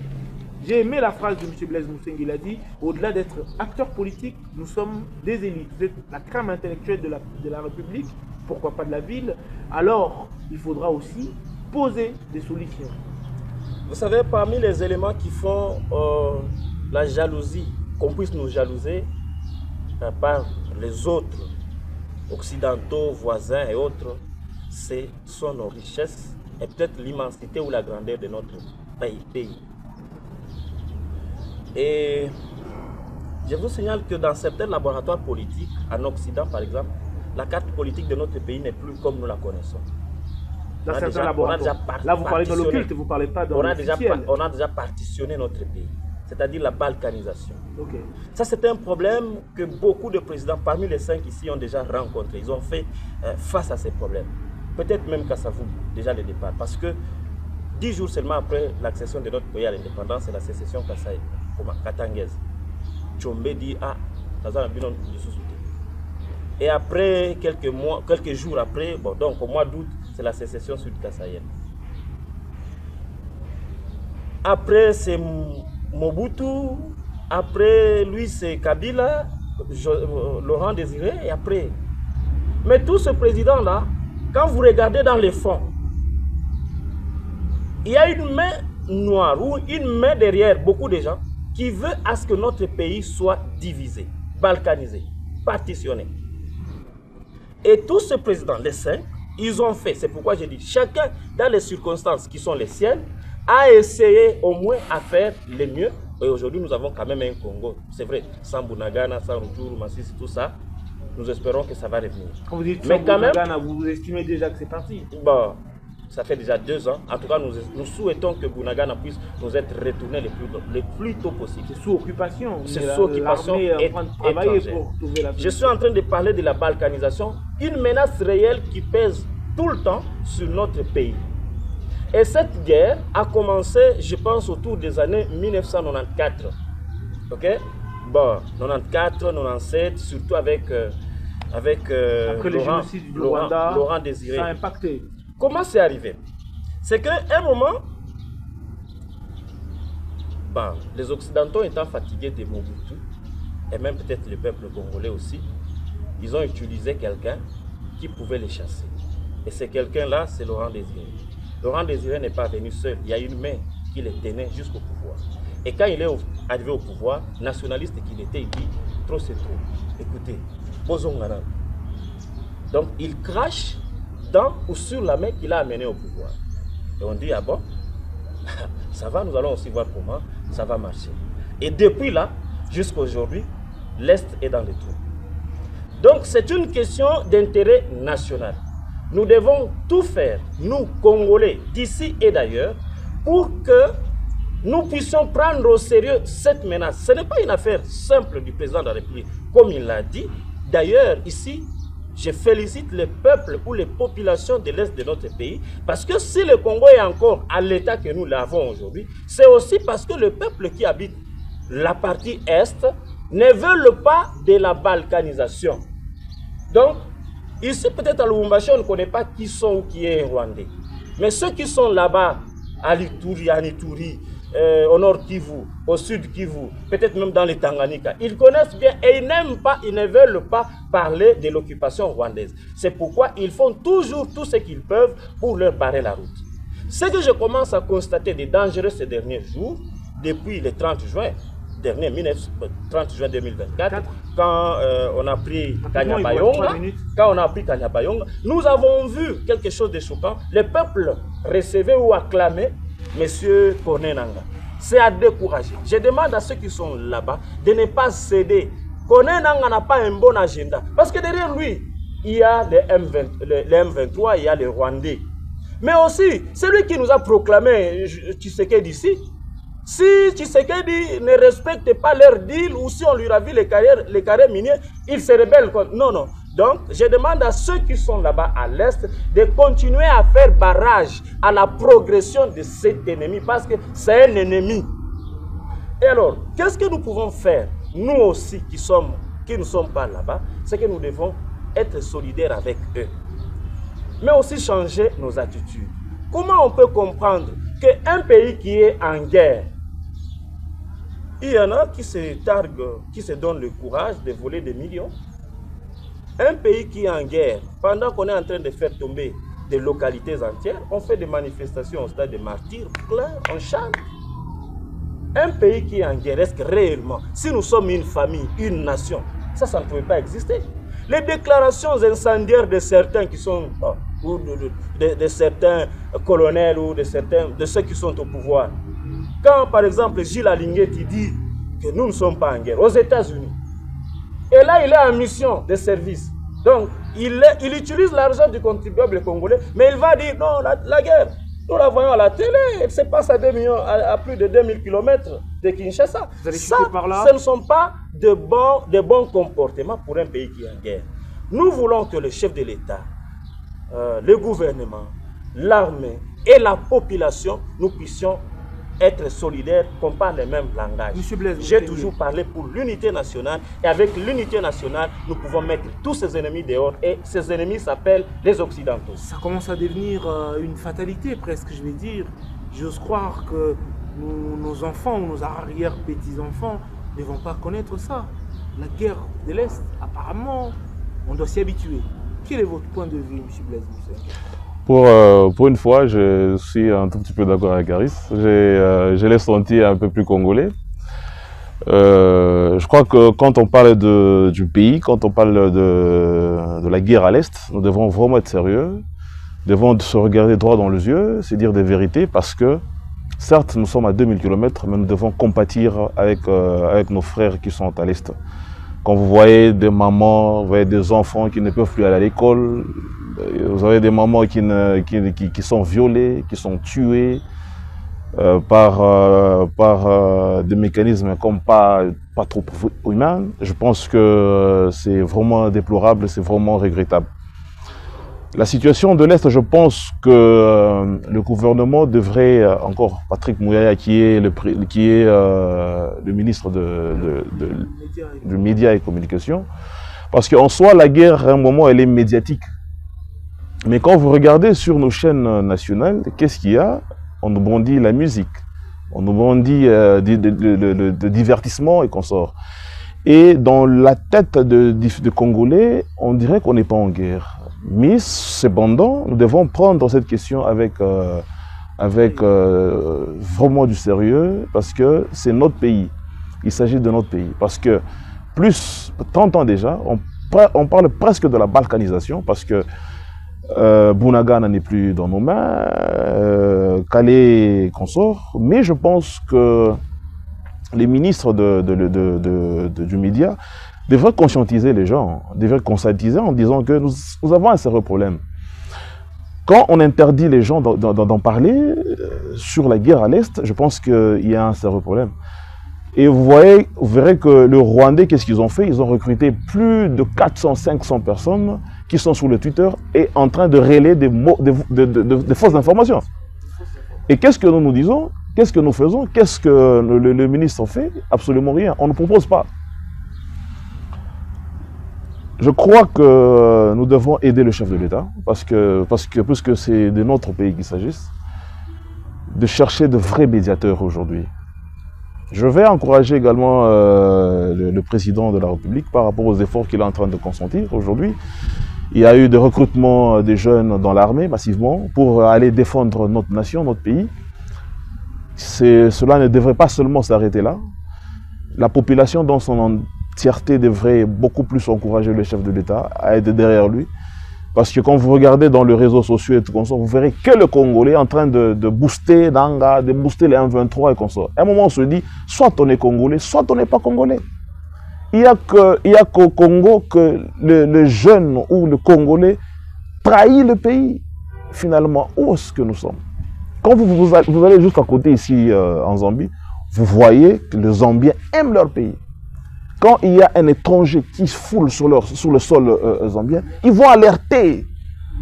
J'ai aimé la phrase de M. Blaise Moussinga, il a dit, au-delà d'être acteurs politiques, nous sommes des élites. Vous êtes la crème intellectuelle de la République, pourquoi pas de la ville. Alors, il faudra aussi poser des solutions. Vous savez, parmi les éléments qui font la jalousie, qu'on puisse nous jalouser par les autres occidentaux, voisins et autres, ce sont nos richesses et peut-être l'immensité ou la grandeur de notre pays. Et je vous signale que dans certains laboratoires politiques, en Occident par exemple, la carte politique de notre pays n'est plus comme nous la connaissons. Dans certains laboratoires. Là, vous parlez de l'occulte, vous ne parlez pas de l'officiel. On a déjà partitionné notre pays, c'est-à-dire la balkanisation. Okay. Ça, c'est un problème que beaucoup de présidents, parmi les 5 ici, ont déjà rencontré. Ils ont fait face à ces problèmes. Peut-être même Kassavou, déjà le départ. Parce que 10 jours seulement après l'accession de notre pays à l'indépendance, c'est la sécession katangaise. Tchombe dit et après quelques jours après, bon, donc au mois d'août, c'est la sécession sud-kassaïenne. Après c'est Mobutu, après lui c'est Kabila, Laurent Désiré, et après. Mais tout ce président-là, quand vous regardez dans les fonds, il y a une main noire ou une main derrière beaucoup de gens qui veut à ce que notre pays soit divisé, balkanisé, partitionné. Et tous ces présidents, les 5, ils ont fait, c'est pourquoi je dis, chacun dans les circonstances qui sont les siennes, a essayé au moins à faire le mieux. Et aujourd'hui, nous avons quand même un Congo, c'est vrai, sans Bunagana, sans Rutshuru, Masisi, tout ça. Nous espérons que ça va revenir. Quand vous dites sans Bunagana, vous estimez déjà que c'est parti? Bon, ça fait déjà 2 ans. En tout cas, nous souhaitons que Bunagana puisse nous être retourné le plus tôt possible. C'est sous occupation. C'est sous occupation Je suis en train de parler de la balkanisation, une menace réelle qui pèse tout le temps sur notre pays. Et cette guerre a commencé, je pense, autour des années 1994. Ok? Bon, 94, 97, surtout avec après le génocide du Rwanda, Laurent Désiré. Ça a impacté. Comment c'est arrivé? C'est qu'à un moment, les Occidentaux étant fatigués de Mobutu, et même peut-être le peuple congolais aussi, ils ont utilisé quelqu'un qui pouvait les chasser. Et ce quelqu'un-là, c'est Laurent Désiré. Laurent Désiré n'est pas venu seul, il y a une main qui le tenait jusqu'au pouvoir. Et quand il est arrivé au pouvoir, nationaliste qu'il était, il dit, trop c'est trop. Écoutez, Bozongana. Donc il crache dans ou sur la main qu'il a amené au pouvoir. Et on dit, ah bon, ça va, nous allons aussi voir comment ça va marcher. Et depuis là, jusqu'à aujourd'hui, l'Est est dans les trous. Donc c'est une question d'intérêt national. Nous devons tout faire, nous, Congolais, d'ici et d'ailleurs, pour que nous puissions prendre au sérieux cette menace. Ce n'est pas une affaire simple du président de la République, comme il l'a dit. D'ailleurs, ici, je félicite le peuple ou les populations de l'Est de notre pays, parce que si le Congo est encore à l'état que nous l'avons aujourd'hui, c'est aussi parce que le peuple qui habite la partie Est ne veut pas de la balkanisation. Donc, ici, peut-être à Lubumbashi, on ne connaît pas qui sont ou qui est rwandais. Mais ceux qui sont là-bas, à Ituri, au nord Kivu, au sud Kivu, peut-être même dans les Tanganyika, ils connaissent bien et ils n'aiment pas, ils ne veulent pas parler de l'occupation rwandaise. C'est pourquoi ils font toujours tout ce qu'ils peuvent pour leur barrer la route. Ce que je commence à constater de dangereux ces derniers jours, depuis le 30 juin, 30 juin 2024, quand on a pris Kanyabayonga, nous avons vu quelque chose de choquant. Le peuple recevait ou acclamait M. Corneille Nangaa. C'est à décourager. Je demande à ceux qui sont là-bas de ne pas céder. Corneille Nangaa n'a pas un bon agenda. Parce que derrière lui, il y a les M23, il y a les Rwandais. Mais aussi, celui qui nous a proclamé Tshisekedi d'ici, si Tshisekedi ne respecte pas leur deal ou si on lui ravit les carrières minières, il se rebelle. Non, non. Donc, je demande à ceux qui sont là-bas à l'Est de continuer à faire barrage à la progression de cet ennemi parce que c'est un ennemi. Et alors, qu'est-ce que nous pouvons faire, nous aussi qui ne sommes pas là-bas, c'est que nous devons être solidaires avec eux, mais aussi changer nos attitudes. Comment on peut comprendre qu'un pays qui est en guerre, il y en a qui se targuent, qui se donnent le courage de voler des millions. Un pays qui est en guerre, pendant qu'on est en train de faire tomber des localités entières, on fait des manifestations au stade de martyrs, on chante. Un pays qui est en guerre, est-ce que réellement, si nous sommes une famille, une nation, ça ne pouvait pas exister. Les déclarations incendiaires de certains qui sont, ou de certains colonels ou de ceux qui sont au pouvoir. Quand, par exemple, Gilles Alinguetti dit que nous ne sommes pas en guerre aux États-Unis, et là, il est en mission de service. Donc, il utilise l'argent du contribuable congolais, mais il va dire, non, la guerre, nous la voyons à la télé, elle se passe à plus de 2000 km de Kinshasa. Ça, ce ne sont pas de bons comportements pour un pays qui est en guerre. Nous voulons que le chef de l'État, le gouvernement, l'armée et la population, nous puissions être solidaires, qu'on parle le même langage. J'ai toujours parlé pour l'unité nationale et avec l'unité nationale, nous pouvons mettre tous ces ennemis dehors et ces ennemis s'appellent les Occidentaux. Ça commence à devenir une fatalité presque, je vais dire. J'ose croire que nos enfants ou nos arrière-petits-enfants ne vont pas connaître ça. La guerre de l'Est, apparemment, on doit s'y habituer. Quel est votre point de vue, M. Blaise Moussé? Pour une fois, je suis un tout petit peu d'accord avec Aris. Je l'ai senti un peu plus congolais. Je crois que quand on parle du pays, quand on parle de la guerre à l'Est, nous devons vraiment être sérieux. Nous devons se regarder droit dans les yeux, se dire des vérités, parce que certes, nous sommes à 2000 km, mais nous devons compatir avec nos frères qui sont à l'Est. Quand vous voyez des mamans, vous voyez des enfants qui ne peuvent plus aller à l'école, Vous avez des mamans qui sont violées, qui sont tuées par des mécanismes comme pas trop humains. Je pense que c'est vraiment déplorable, c'est vraiment regrettable. La situation de l'Est, je pense que le gouvernement devrait, encore Patrick Mouyaya, qui est le ministre du Média et Communication, parce qu'en soi, la guerre, à un moment, elle est médiatique. Mais quand vous regardez sur nos chaînes nationales, qu'est-ce qu'il y a? On nous brandit la musique, on nous brandit de divertissement et consorts. Et dans la tête de Congolais, on dirait qu'on n'est pas en guerre. Mais cependant, nous devons prendre cette question avec vraiment du sérieux, parce que c'est notre pays. Il s'agit de notre pays. Parce que plus 30 ans déjà, on parle presque de la balkanisation, parce que Bounaga n'est plus dans nos mains, Calais consort, mais je pense que les ministres du média devraient conscientiser les gens, devraient conscientiser en disant que nous avons un sérieux problème. Quand on interdit les gens d'en parler sur la guerre à l'Est, je pense qu'il y a un sérieux problème. Et vous verrez que le Rwandais, qu'est-ce qu'ils ont fait? Ils ont recruté plus de 400-500 personnes qui sont sur le Twitter et en train de relayer des fausses informations. Et qu'est-ce que nous disons? Qu'est-ce que nous faisons? Qu'est-ce que le ministre fait? Absolument rien. On ne propose pas. Je crois que nous devons aider le chef de l'État, puisque c'est de notre pays qu'il s'agit, de chercher de vrais médiateurs aujourd'hui. Je vais encourager également le président de la République par rapport aux efforts qu'il est en train de consentir aujourd'hui. Il y a eu des recrutements des jeunes dans l'armée massivement pour aller défendre notre nation, notre pays. Cela ne devrait pas seulement s'arrêter là. La population dans son entièreté devrait beaucoup plus encourager le chef de l'État à être derrière lui. Parce que quand vous regardez dans les réseaux sociaux et tout comme ça, vous verrez que le Congolais est en train de booster Nanga, de booster les 1,23 et comme ça. À un moment, on se dit, soit on est Congolais, soit on n'est pas Congolais. Il n'y a qu'au Congo que le jeune ou le Congolais trahit le pays. Finalement, où est-ce que nous sommes? Quand vous allez juste à côté ici en Zambie, vous voyez que les Zambiens aiment leur pays. Quand il y a un étranger qui se foule sur le sol zambien, ils vont alerter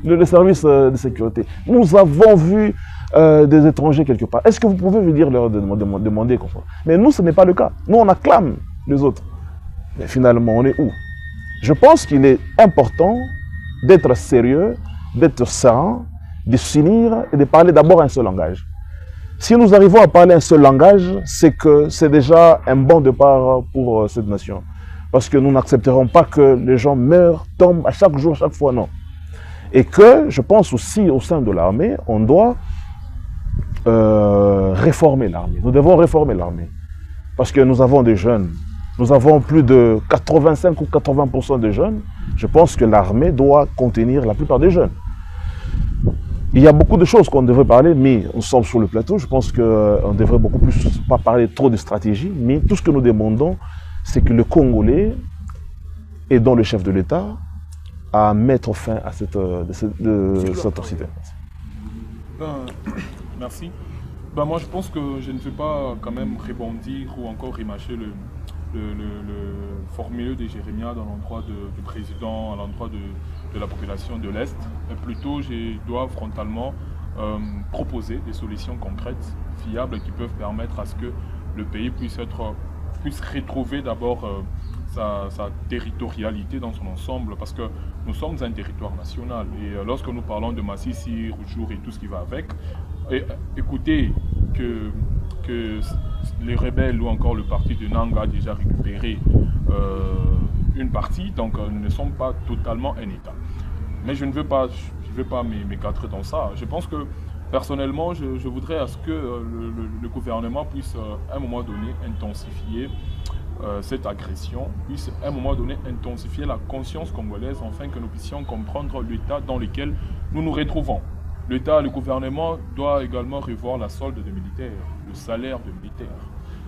le service de sécurité. Nous avons vu des étrangers quelque part. Est-ce que vous pouvez venir leur demander comme ça? Mais nous, ce n'est pas le cas. Nous, on acclame les autres. Mais finalement, on est où? Je pense qu'il est important d'être sérieux, d'être serein, de s'unir et de parler d'abord un seul langage. Si nous arrivons à parler un seul langage, c'est que c'est déjà un bon départ pour cette nation. Parce que nous n'accepterons pas que les gens meurent, tombent à chaque jour, à chaque fois, non. Et que, je pense aussi au sein de l'armée, on doit réformer l'armée. Nous devons réformer l'armée. Parce que nous avons des jeunes. Nous avons plus de 85 ou 80% de jeunes. Je pense que l'armée doit contenir la plupart des jeunes. Il y a beaucoup de choses qu'on devrait parler, mais nous sommes sur le plateau. Je pense qu'on devrait beaucoup plus, pas parler trop de stratégie, mais tout ce que nous demandons, c'est que le Congolais et dont le chef de l'État à mettre fin à cette atrocité. Merci. Moi, je pense que je ne vais pas quand même rebondir ou encore remâcher le formule de Jérémia dans l'endroit du président, à l'endroit de la population de l'Est. Mais plutôt, je dois frontalement proposer des solutions concrètes, fiables, qui peuvent permettre à ce que le pays puisse retrouver d'abord sa territorialité dans son ensemble, parce que nous sommes un territoire national. Et lorsque nous parlons de Massissi, Rutshuru et tout ce qui va avec, écoutez que les rebelles ou encore le parti de Nanga a déjà récupéré une partie, donc nous ne sommes pas totalement un État. Mais je ne veux pas m'écarter dans ça. Je pense que personnellement, je voudrais à ce que le gouvernement puisse à un moment donné intensifier cette agression, puisse à un moment donné intensifier la conscience congolaise, afin que nous puissions comprendre l'état dans lequel nous nous retrouvons. L'État, le gouvernement doit également revoir la solde des militaires, le salaire des militaires,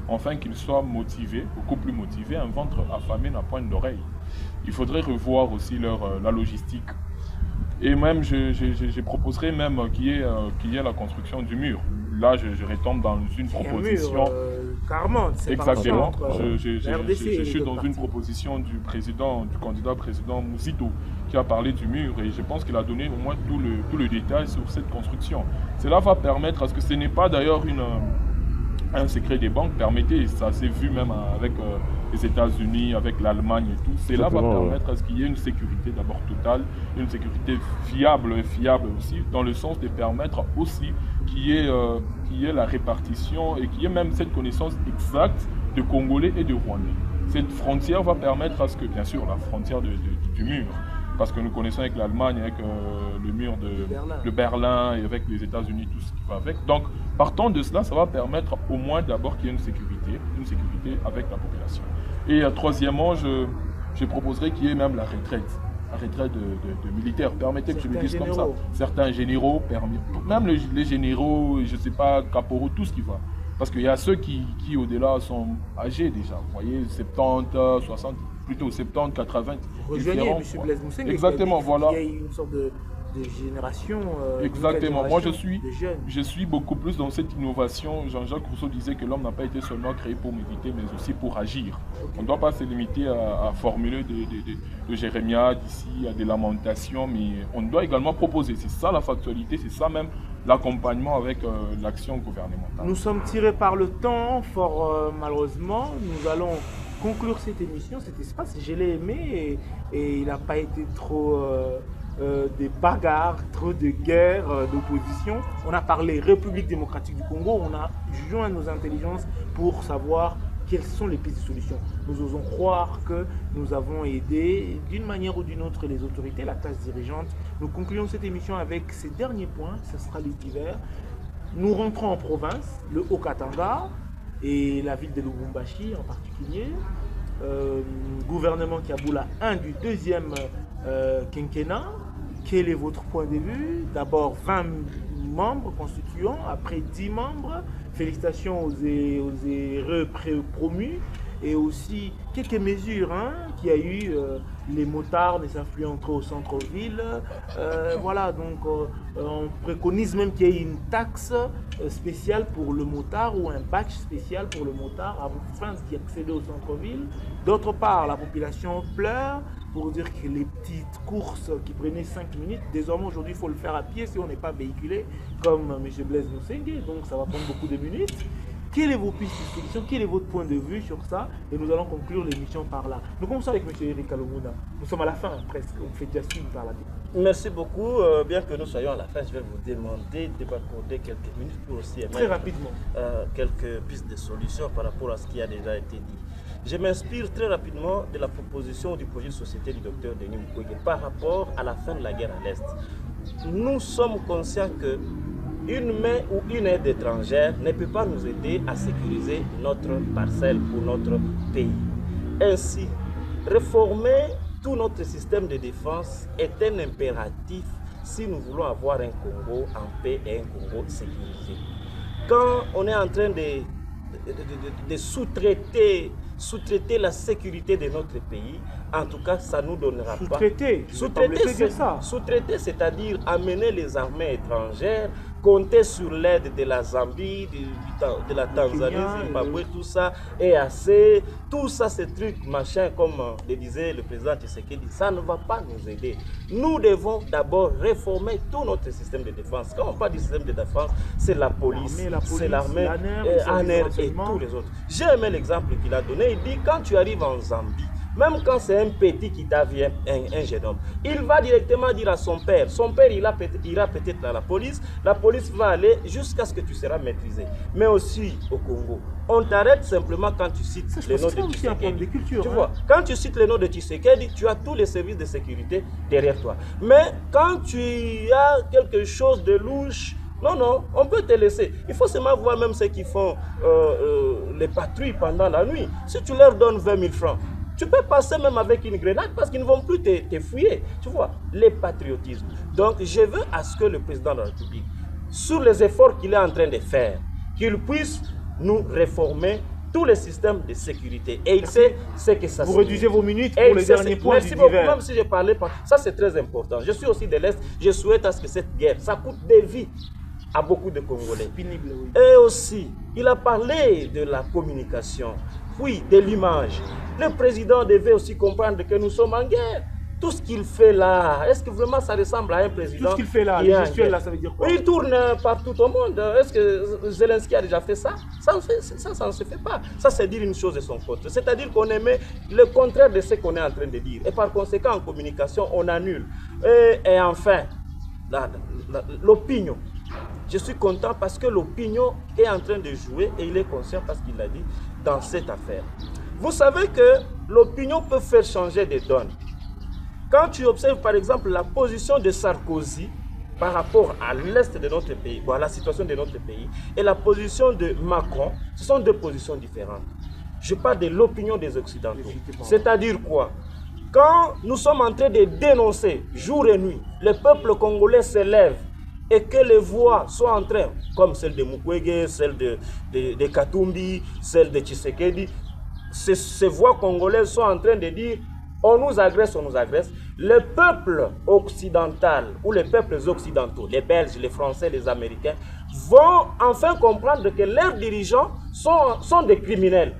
afin qu'ils soient motivés, beaucoup plus motivés. Un ventre affamé n'a point d'oreille. Il faudrait revoir aussi la logistique. Et même, je proposerais même qu'il y ait la construction du mur. Là, je retombe dans une proposition. Un mur, carrément, exactement. Je suis dans une proposition du candidat président Mouzito, qui a parlé du mur, et je pense qu'il a donné au moins tout le détail sur cette construction. Cela va permettre à ce que ce n'est pas d'ailleurs un secret des banques, permettez, ça s'est vu même avec les États-Unis, avec l'Allemagne et tout. Cela va permettre à ce qu'il y ait une sécurité d'abord totale, une sécurité fiable aussi, dans le sens de permettre aussi qu'il y ait la répartition et qu'il y ait même cette connaissance exacte de Congolais et de Rwandais. Cette frontière va permettre à ce que, bien sûr, la frontière du mur, parce que nous connaissons avec l'Allemagne, avec le mur de Berlin et avec les États-Unis, tout ce qui va avec. Donc, partant de cela, ça va permettre au moins d'abord qu'il y ait une sécurité avec la population. Et troisièmement, je proposerais qu'il y ait même la retraite de militaires. Permettez que je le dise comme ça. Certains généraux, même les généraux, je ne sais pas, caporaux, tout ce qui va. Parce qu'il y a ceux qui au-delà sont âgés déjà. Vous voyez, 70, 60, plutôt 70, 80. Rejoignez M. Blaise Mousseng. Exactement, voilà. Il y a une sorte de génération. Exactement. Moi, je jeunes. suis beaucoup plus dans cette innovation. Jean-Jacques Rousseau disait que l'homme n'a pas été seulement créé pour méditer, mais aussi pour agir. Okay. On ne doit pas se limiter à formuler de jérémiades ici, à des lamentations, mais on doit également proposer. C'est ça la factualité, c'est ça même l'accompagnement avec l'action gouvernementale. Nous sommes tirés par le temps, fort malheureusement. Nous allons conclure cette émission, cet espace. Je l'ai aimé et il n'a pas été trop des bagarres, trop de guerres, d'opposition. On a parlé République démocratique du Congo, on a joint nos intelligences pour savoir quelles sont les pistes de solutions. Nous osons croire que nous avons aidé d'une manière ou d'une autre les autorités, la classe dirigeante. Nous concluons cette émission avec ces derniers points, ce sera l'hiver. Nous rentrons en province, le Haut-Katanga et la ville de Lubumbashi en particulier. Gouvernement Kiaboula 1 du deuxième quinquennat. Quel est votre point de vue? D'abord 20 membres constituants, après 10 membres. Félicitations aux heureux promus. Et aussi quelques mesures qu'il y a eu, les motards ne savent plus entrer au centre-ville. Voilà, donc on préconise même qu'il y ait une taxe spéciale pour le motard ou un badge spécial pour le motard afin d'y accéder au centre-ville. D'autre part, la population pleure pour dire que les petites courses qui prenaient 5 minutes, désormais aujourd'hui il faut le faire à pied si on n'est pas véhiculé comme M. Blaise Mousseng, donc ça va prendre beaucoup de minutes. Quelle est vos pistes de solution? Quel est votre point de vue sur ça? Et nous allons conclure l'émission par là. Nous commençons avec M. Eric Kalomuna. Nous sommes à la fin presque. On fait déjà signe par là. Merci beaucoup. Bien que nous soyons à la fin, je vais vous demander de m'accorder quelques minutes pour aussi émettre très rapidement quelques pistes de solutions par rapport à ce qui a déjà été dit. Je m'inspire très rapidement de la proposition du projet de société du docteur Denis Mukwege par rapport à la fin de la guerre à l'Est. Nous sommes conscients que une main ou une aide étrangère ne peut pas nous aider à sécuriser notre parcelle ou notre pays. Ainsi, réformer tout notre système de défense est un impératif si nous voulons avoir un Congo en paix et un Congo sécurisé. Quand on est en train de sous-traiter la sécurité de notre pays, en tout cas, ça ne nous donnera pas. Sous-traiter, c'est-à-dire amener les armées étrangères, compter sur l'aide de la Zambie, de la Tanzanie, Zimbabwe, tout ça, EAC, tout ça, ces trucs, machin, comme le disait le président Tshisekedi, ça ne va pas nous aider. Nous devons d'abord réformer tout notre système de défense. Quand on parle du système de défense, c'est la police, c'est l'armée, ANR et tous les autres. J'ai aimé l'exemple qu'il a donné. Il dit, quand tu arrives en Zambie, même quand c'est un petit qui t'avient, un jeune homme, il va directement dire à son père. Son père ira peut-être à la police va aller jusqu'à ce que tu seras maîtrisé. Mais aussi au Congo, on t'arrête simplement quand tu cites le nom de Tshisekedi. Tu vois, quand tu cites le nom de Tshisekedi, tu as tous les services de sécurité derrière toi. Mais quand tu as quelque chose de louche, non, on peut te laisser. Il faut seulement voir même ceux qui font les patrouilles pendant la nuit. Si tu leur donnes 20 000 francs, tu peux passer même avec une grenade parce qu'ils ne vont plus te fouiller. Tu vois, les patriotismes. Donc, je veux à ce que le président de la République, sur les efforts qu'il est en train de faire, qu'il puisse nous réformer tous les systèmes de sécurité. Et il sait ce que ça signifie. Vous réduisez vos minutes pour les derniers points du divers. Même si je parlais pas, ça c'est très important. Je suis aussi de l'Est, je souhaite à ce que cette guerre, ça coûte des vies à beaucoup de Congolais. Pénible, oui. Et aussi, il a parlé de la communication, puis de l'image. Le président devait aussi comprendre que nous sommes en guerre. Tout ce qu'il fait là, est-ce que vraiment ça ressemble à un président? Tout ce qu'il fait là, les gestuels là, ça veut dire quoi? Il tourne partout au monde. Est-ce que Zelensky a déjà fait ça? Ça ne se fait pas. Ça, c'est dire une chose et son contre. C'est-à-dire qu'on aimait le contraire de ce qu'on est en train de dire. Et par conséquent, en communication, on annule. Et enfin, l'opinion. Je suis content parce que l'opinion est en train de jouer et il est conscient parce qu'il l'a dit dans cette affaire. Vous savez que l'opinion peut faire changer des donnes. Quand tu observes par exemple la position de Sarkozy par rapport à l'est de notre pays, à la situation de notre pays, et la position de Macron, ce sont deux positions différentes. Je parle de l'opinion des Occidentaux. C'est-à-dire quoi? Quand nous sommes en train de dénoncer jour et nuit, le peuple congolais se lève et que les voix soient en train, comme celle de Mukwege, celle de Katumbi, celle de Tshisekedi, ces voix congolaises sont en train de dire on nous agresse, on nous agresse. Le peuple occidental ou les peuples occidentaux, les Belges, les Français, les Américains, vont enfin comprendre que leurs dirigeants sont des criminels.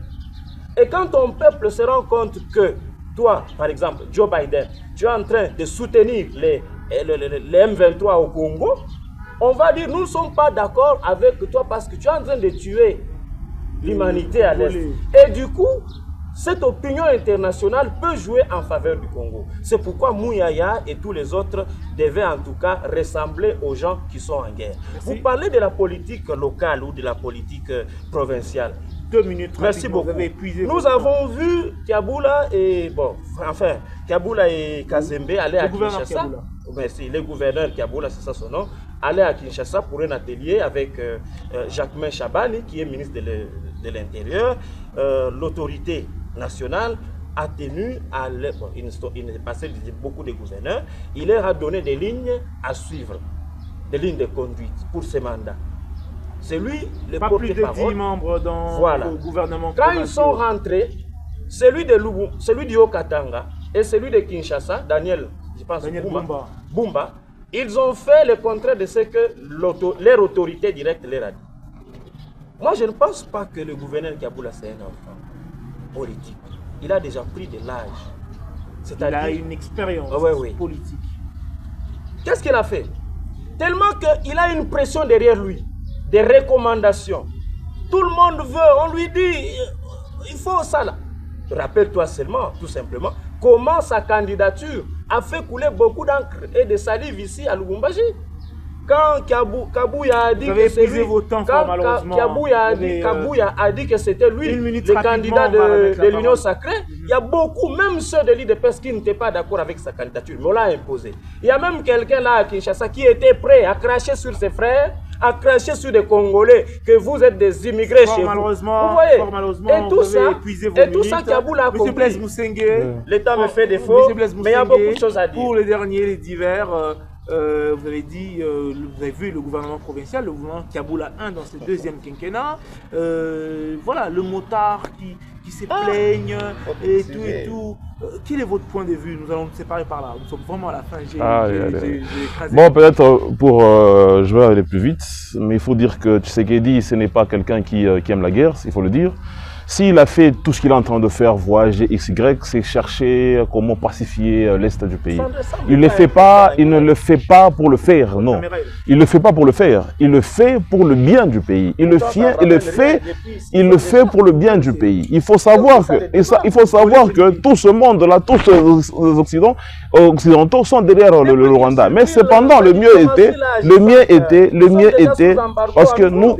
Et quand ton peuple se rend compte que toi, par exemple, Joe Biden, tu es en train de soutenir les M23 au Congo, on va dire nous ne sommes pas d'accord avec toi parce que tu es en train de tuer l'humanité à l'Est. Et du coup, cette opinion internationale peut jouer en faveur du Congo. C'est pourquoi Mouyaya et tous les autres devaient en tout cas ressembler aux gens qui sont en guerre. Merci. Vous parlez de la politique locale ou de la politique provinciale. 2 minutes. Merci beaucoup. Vous avez épuisé Nous avons vu Kiaboula et Kiaboula et Kazembe aller à Kinshasa. Merci. Le gouverneur Kiaboula, c'est ça son nom, aller à Kinshasa pour un atelier avec Jacquemain Chabani, qui est ministre de l'Intérieur. L'autorité nationale a tenu à il est passé beaucoup de gouverneurs, il leur a donné des lignes à suivre, des lignes de conduite pour ce mandat. C'est lui le pas plus de 10 membres dans le gouvernement. Quand ils sont rentrés, celui du Haut-Katanga et celui de Kinshasa, Daniel Bumba, ils ont fait le contraire de ce que leur autorité directe leur a dit. Moi, je ne pense pas que le gouverneur Kiaboula, c'est un enfant politique. Il a déjà pris de l'âge. Il a une expérience politique. Qu'est-ce qu'il a fait? Tellement qu'il a une pression derrière lui, des recommandations. Tout le monde veut, on lui dit, il faut ça là. Rappelle-toi seulement, tout simplement, comment sa candidature a fait couler beaucoup d'encre et de salive ici à Lubumbashi. Quand Kabouya a dit que c'est lui, Kabouya a dit que c'était lui le candidat de l'Union sacrée, il y a beaucoup, même ceux de l'IDPS qui n'étaient pas d'accord avec sa candidature, mais on l'a imposé. Il y a même quelqu'un là à Kinshasa qui était prêt à cracher sur ses frères, à cracher sur des Congolais, que vous êtes des immigrés chez vous. Vous voyez? Et tout ça, Kaboula a compris. L'État me fait défaut, mais il y a beaucoup de choses à dire. Pour les derniers divers, vous avez dit, vous avez vu le gouvernement provincial, le gouvernement Kiaboula 1 dans ce deuxième quinquennat. Voilà, le motard qui se plaigne et tout et tout. Quel est votre point de vue? Nous allons nous séparer par là. Nous sommes vraiment à la fin. Bon, peut-être je vais aller plus vite, mais il faut dire que Tshisekedi, ce n'est pas quelqu'un qui aime la guerre, il faut le dire. S'il a fait tout ce qu'il est en train de faire, voyager XY, c'est chercher comment pacifier l'Est du pays. Il ne le fait pas pour le faire, non. Il ne le fait pas pour le faire. Il le fait pour le bien du pays. Il le fait pour le bien du pays. Il faut savoir que tout ce monde-là, tous les occidentaux sont derrière le Rwanda. Mais cependant, le mieux était, parce que nous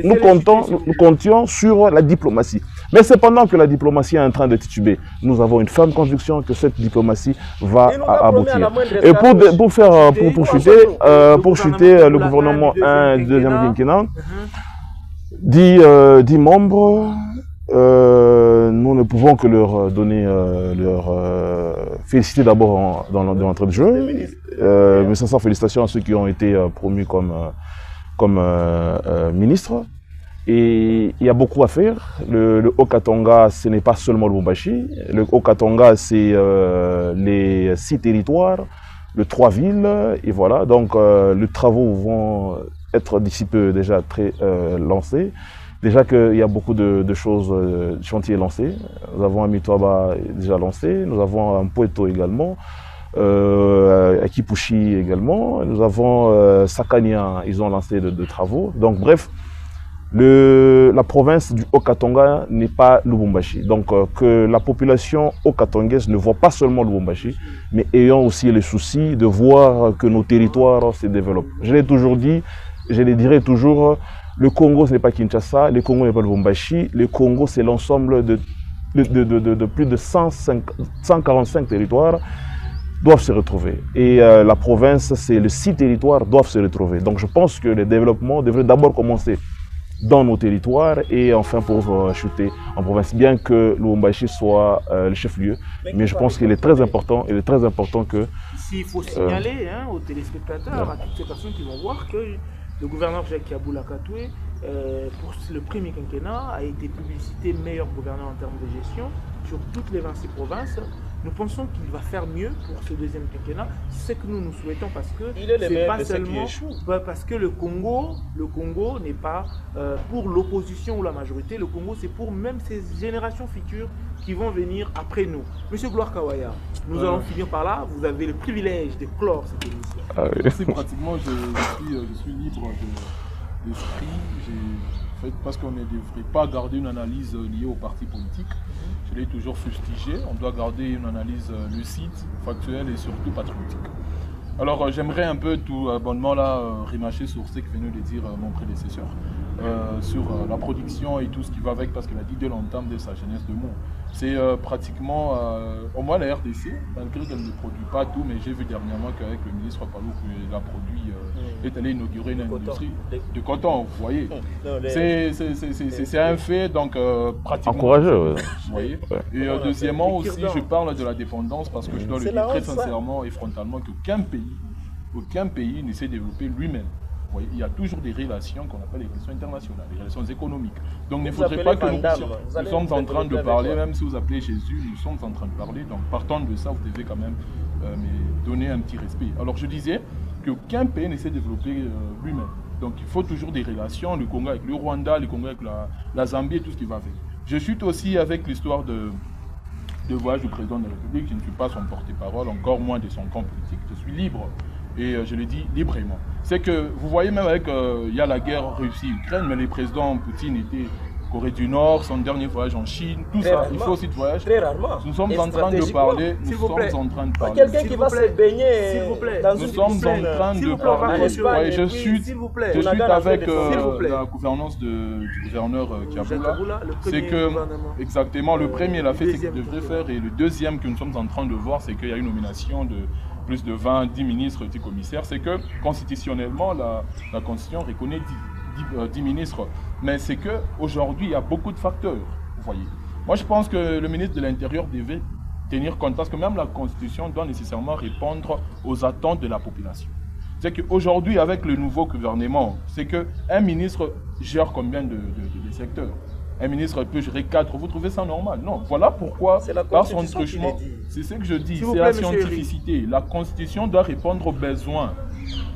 comptions sur la diplomatie. Mais cependant que la diplomatie est en train de tituber, nous avons une ferme conviction que cette diplomatie va aboutir. Et pour chuter le gouvernement 1 deuxième quinquennat, 10 membres, nous ne pouvons que leur donner leur féliciter d'abord dans l'entrée de jeu. Mes sincères félicitations à ceux qui ont été promus comme ministres. Et il y a beaucoup à faire. Le Haut-Katanga, ce n'est pas seulement Lubumbashi. Le Haut-Katanga, c'est les 6 territoires, les 3 villes. Et voilà, donc les travaux vont être d'ici peu déjà très lancés. Déjà qu'il y a beaucoup de choses, de chantiers lancés. Nous avons un Mitoaba déjà lancé, nous avons un Poeto également, à Kipushi également, nous avons Sakania, ils ont lancé de travaux. Donc bref, la province du Haut-Katanga n'est pas Lubumbashi. Donc que la population haut-katangaise ne voit pas seulement Lubumbashi, mais ayant aussi le souci de voir que nos territoires se développent. Je l'ai toujours dit, je le dirai toujours, le Congo ce n'est pas Kinshasa, le Congo n'est pas Lubumbashi, le Congo c'est l'ensemble de plus de 145 territoires doivent se retrouver. Et la province, c'est les 6 territoires doivent se retrouver. Donc je pense que le développement devrait d'abord commencer dans nos territoires et enfin pour chuter en province, bien que Lubumbashi soit le chef-lieu. Mais je pense qu'il est très important, que... Ici, il faut signaler aux téléspectateurs, à toutes ces personnes qui vont voir que le gouverneur Jacques Yaboula Katoué, pour le premier quinquennat, a été publicité meilleur gouverneur en termes de gestion sur toutes les 26 provinces. Nous pensons qu'il va faire mieux pour ce deuxième quinquennat. C'est ce que nous souhaitons parce que c'est pas seulement parce que le Congo n'est pas pour l'opposition ou la majorité. Le Congo, c'est pour même ces générations futures qui vont venir après nous. Monsieur Gloire Kawaya, nous allons finir par là. Vous avez le privilège de clore cette émission. Oui. Merci, pratiquement, je suis libre d'esprit. Parce qu'on ne devrait pas garder une analyse liée aux partis politiques. Je l'ai toujours fustigé. On doit garder une analyse lucide, factuelle et surtout patriotique. Alors j'aimerais un peu tout bonnement là remâcher sur ce que venait de dire mon prédécesseur sur la production et tout ce qui va avec, parce qu'il a dit dès l'entame de sa jeunesse de mots. C'est pratiquement, au moins la RDC, malgré qu'elle ne produit pas tout, mais j'ai vu dernièrement qu'avec le ministre Palou, il a produit, est allé inaugurer une industrie de coton, vous voyez. C'est un fait, donc pratiquement... Encourageux, vous voyez. Et deuxièmement aussi, je parle de la dépendance parce que je dois le dire très sincèrement et frontalement qu'aucun pays ne s'est développé lui-même. Il y a toujours des relations qu'on appelle les relations internationales, les relations économiques. Donc il ne faudrait pas que nous sommes en train de parler, même si vous appelez Jésus, nous sommes en train de parler. Donc partant de ça, vous devez quand même me donner un petit respect. Alors je disais qu'aucun pays ne s'est développé lui-même. Donc il faut toujours des relations, le Congo avec le Rwanda, le Congo avec la Zambie et tout ce qui va avec. Je suis aussi avec l'histoire de voyage du président de la République. Je ne suis pas son porte-parole, encore moins de son camp politique. Je suis libre. Et je le dis librement. C'est que vous voyez même avec, il y a la guerre Russie-Ukraine, mais le président Poutine était Corée du Nord, son dernier voyage en Chine, tout ça, il faut aussi de voyage. Très rarement. Nous sommes en train de parler, Quelqu'un qui va se baigner dans une piscine. Nous sommes en train de parler. Je suis avec la gouvernance du gouverneur Kiaboula. C'est que, exactement, le premier, il a fait ce qu'il devrait faire, et le deuxième que nous sommes en train de voir, c'est qu'il y a une nomination de plus de 10 ministres, 10 commissaires. C'est que, constitutionnellement, la Constitution reconnaît 10 ministres. Mais c'est qu'aujourd'hui, il y a beaucoup de facteurs, vous voyez. Moi, je pense que le ministre de l'Intérieur devait tenir compte, parce que même la Constitution doit nécessairement répondre aux attentes de la population. C'est qu'aujourd'hui, avec le nouveau gouvernement, c'est qu'un ministre gère combien de secteurs? Un ministre peut gérer 4, vous trouvez ça normal? Non, voilà pourquoi, par son truchement, c'est ce que je dis, c'est la scientificité. La Constitution doit répondre aux besoins.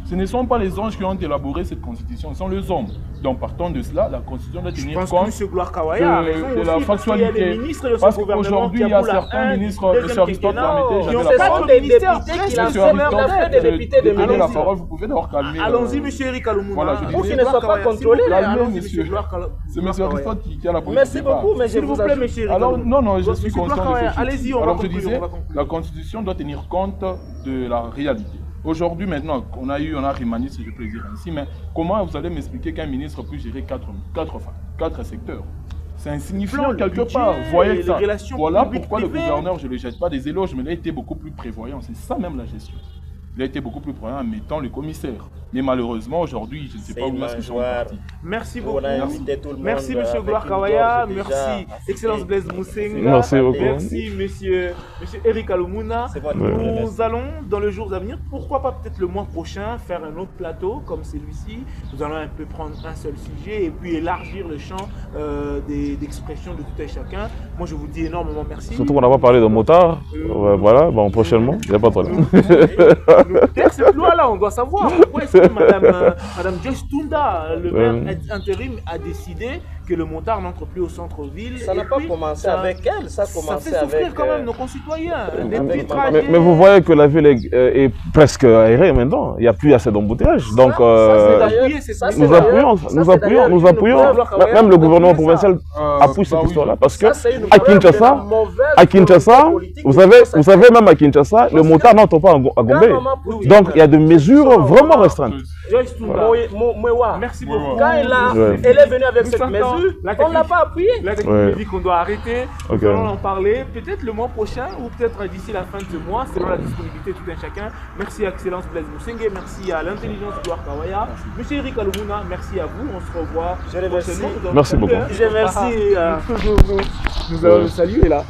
Ce ne sont pas les anges qui ont élaboré cette Constitution, ce sont les hommes. Donc partant de cela, la Constitution doit tenir compte de la factualité. Parce qu'aujourd'hui, il y a certains ministres, M. Aristote, permettez, j'avais la parole, vous pouvez leur calmer. Allons-y, M. Eric Aloumou. Voilà, je dis, pour qu'il ne soit pas contrôlé. C'est M. Aristote qui a la politique. Merci beaucoup, mais je vous plaît, M. Eric Aloumou. Alors, non, je suis conscient de ce allez-y, on va Alors, je disais, la Constitution doit tenir compte de la réalité. Aujourd'hui, maintenant, on a remanié, si je peux le dire ainsi, mais comment vous allez m'expliquer qu'un ministre peut gérer 4 secteurs? C'est insignifiant quelque part, vous voyez ça. Voilà pourquoi le gouverneur, je ne le jette pas des éloges, mais il a été beaucoup plus prévoyant. C'est ça même la gestion. il a été beaucoup plus prudent en mettant le commissaire. Mais malheureusement, aujourd'hui, je ne sais pas où est-ce qu'ils sont partis. Merci beaucoup. On a invité tout le monde Merci, monsieur avec Gloire une Kawaya. gorge Merci, déjà Excellence Blaise Moussenga. Merci beaucoup. Merci, monsieur Eric Alumuna. C'est moi qui vous remercie. Nous allons, dans les jours à venir, pourquoi pas peut-être le mois prochain, faire un autre plateau comme celui-ci. Nous allons un peu prendre un seul sujet et puis élargir le champ d'expression de tout et chacun. Moi, je vous dis énormément merci. Surtout qu'on n'a pas parlé de motard. Voilà, bon, prochainement, il n'y a pas de problème. Peut-être cette loi-là, on doit savoir. Pourquoi est-ce que Madame Joyce Tunda, le maire intérim, a décidé que le motard n'entre plus au centre-ville? Ça n'a pas commencé avec elle, ça a commencé fait souffrir avec... quand même nos concitoyens. Des avec petits maman. trajets. Mais vous voyez que la ville est presque aérée maintenant. Il n'y a plus assez d'embouteillage. Donc, nous appuyons. Même le gouvernement provincial appuie cette histoire-là. Parce que à Kinshasa, vous savez, même à Kinshasa, le motard n'entre pas à Gombe. Donc, il y a des mesures vraiment restreintes. Joyce Tunda, Mwewa. merci beaucoup. Quand elle est venue avec cette mesure, on ne l'a pas appuyée. La technique dit qu'on doit arrêter. Ok. Nous allons en parler peut-être le mois prochain ou peut-être d'ici la fin de ce mois, selon la disponibilité de tout un chacun. Merci à Excellence Blaise Moussengue, merci à l'intelligence Gloire Kawaya. Monsieur Eric Alumuna, merci à vous. On se revoit Je remercie. prochainement. Merci beaucoup. Je remercie. Nous allons le saluer là.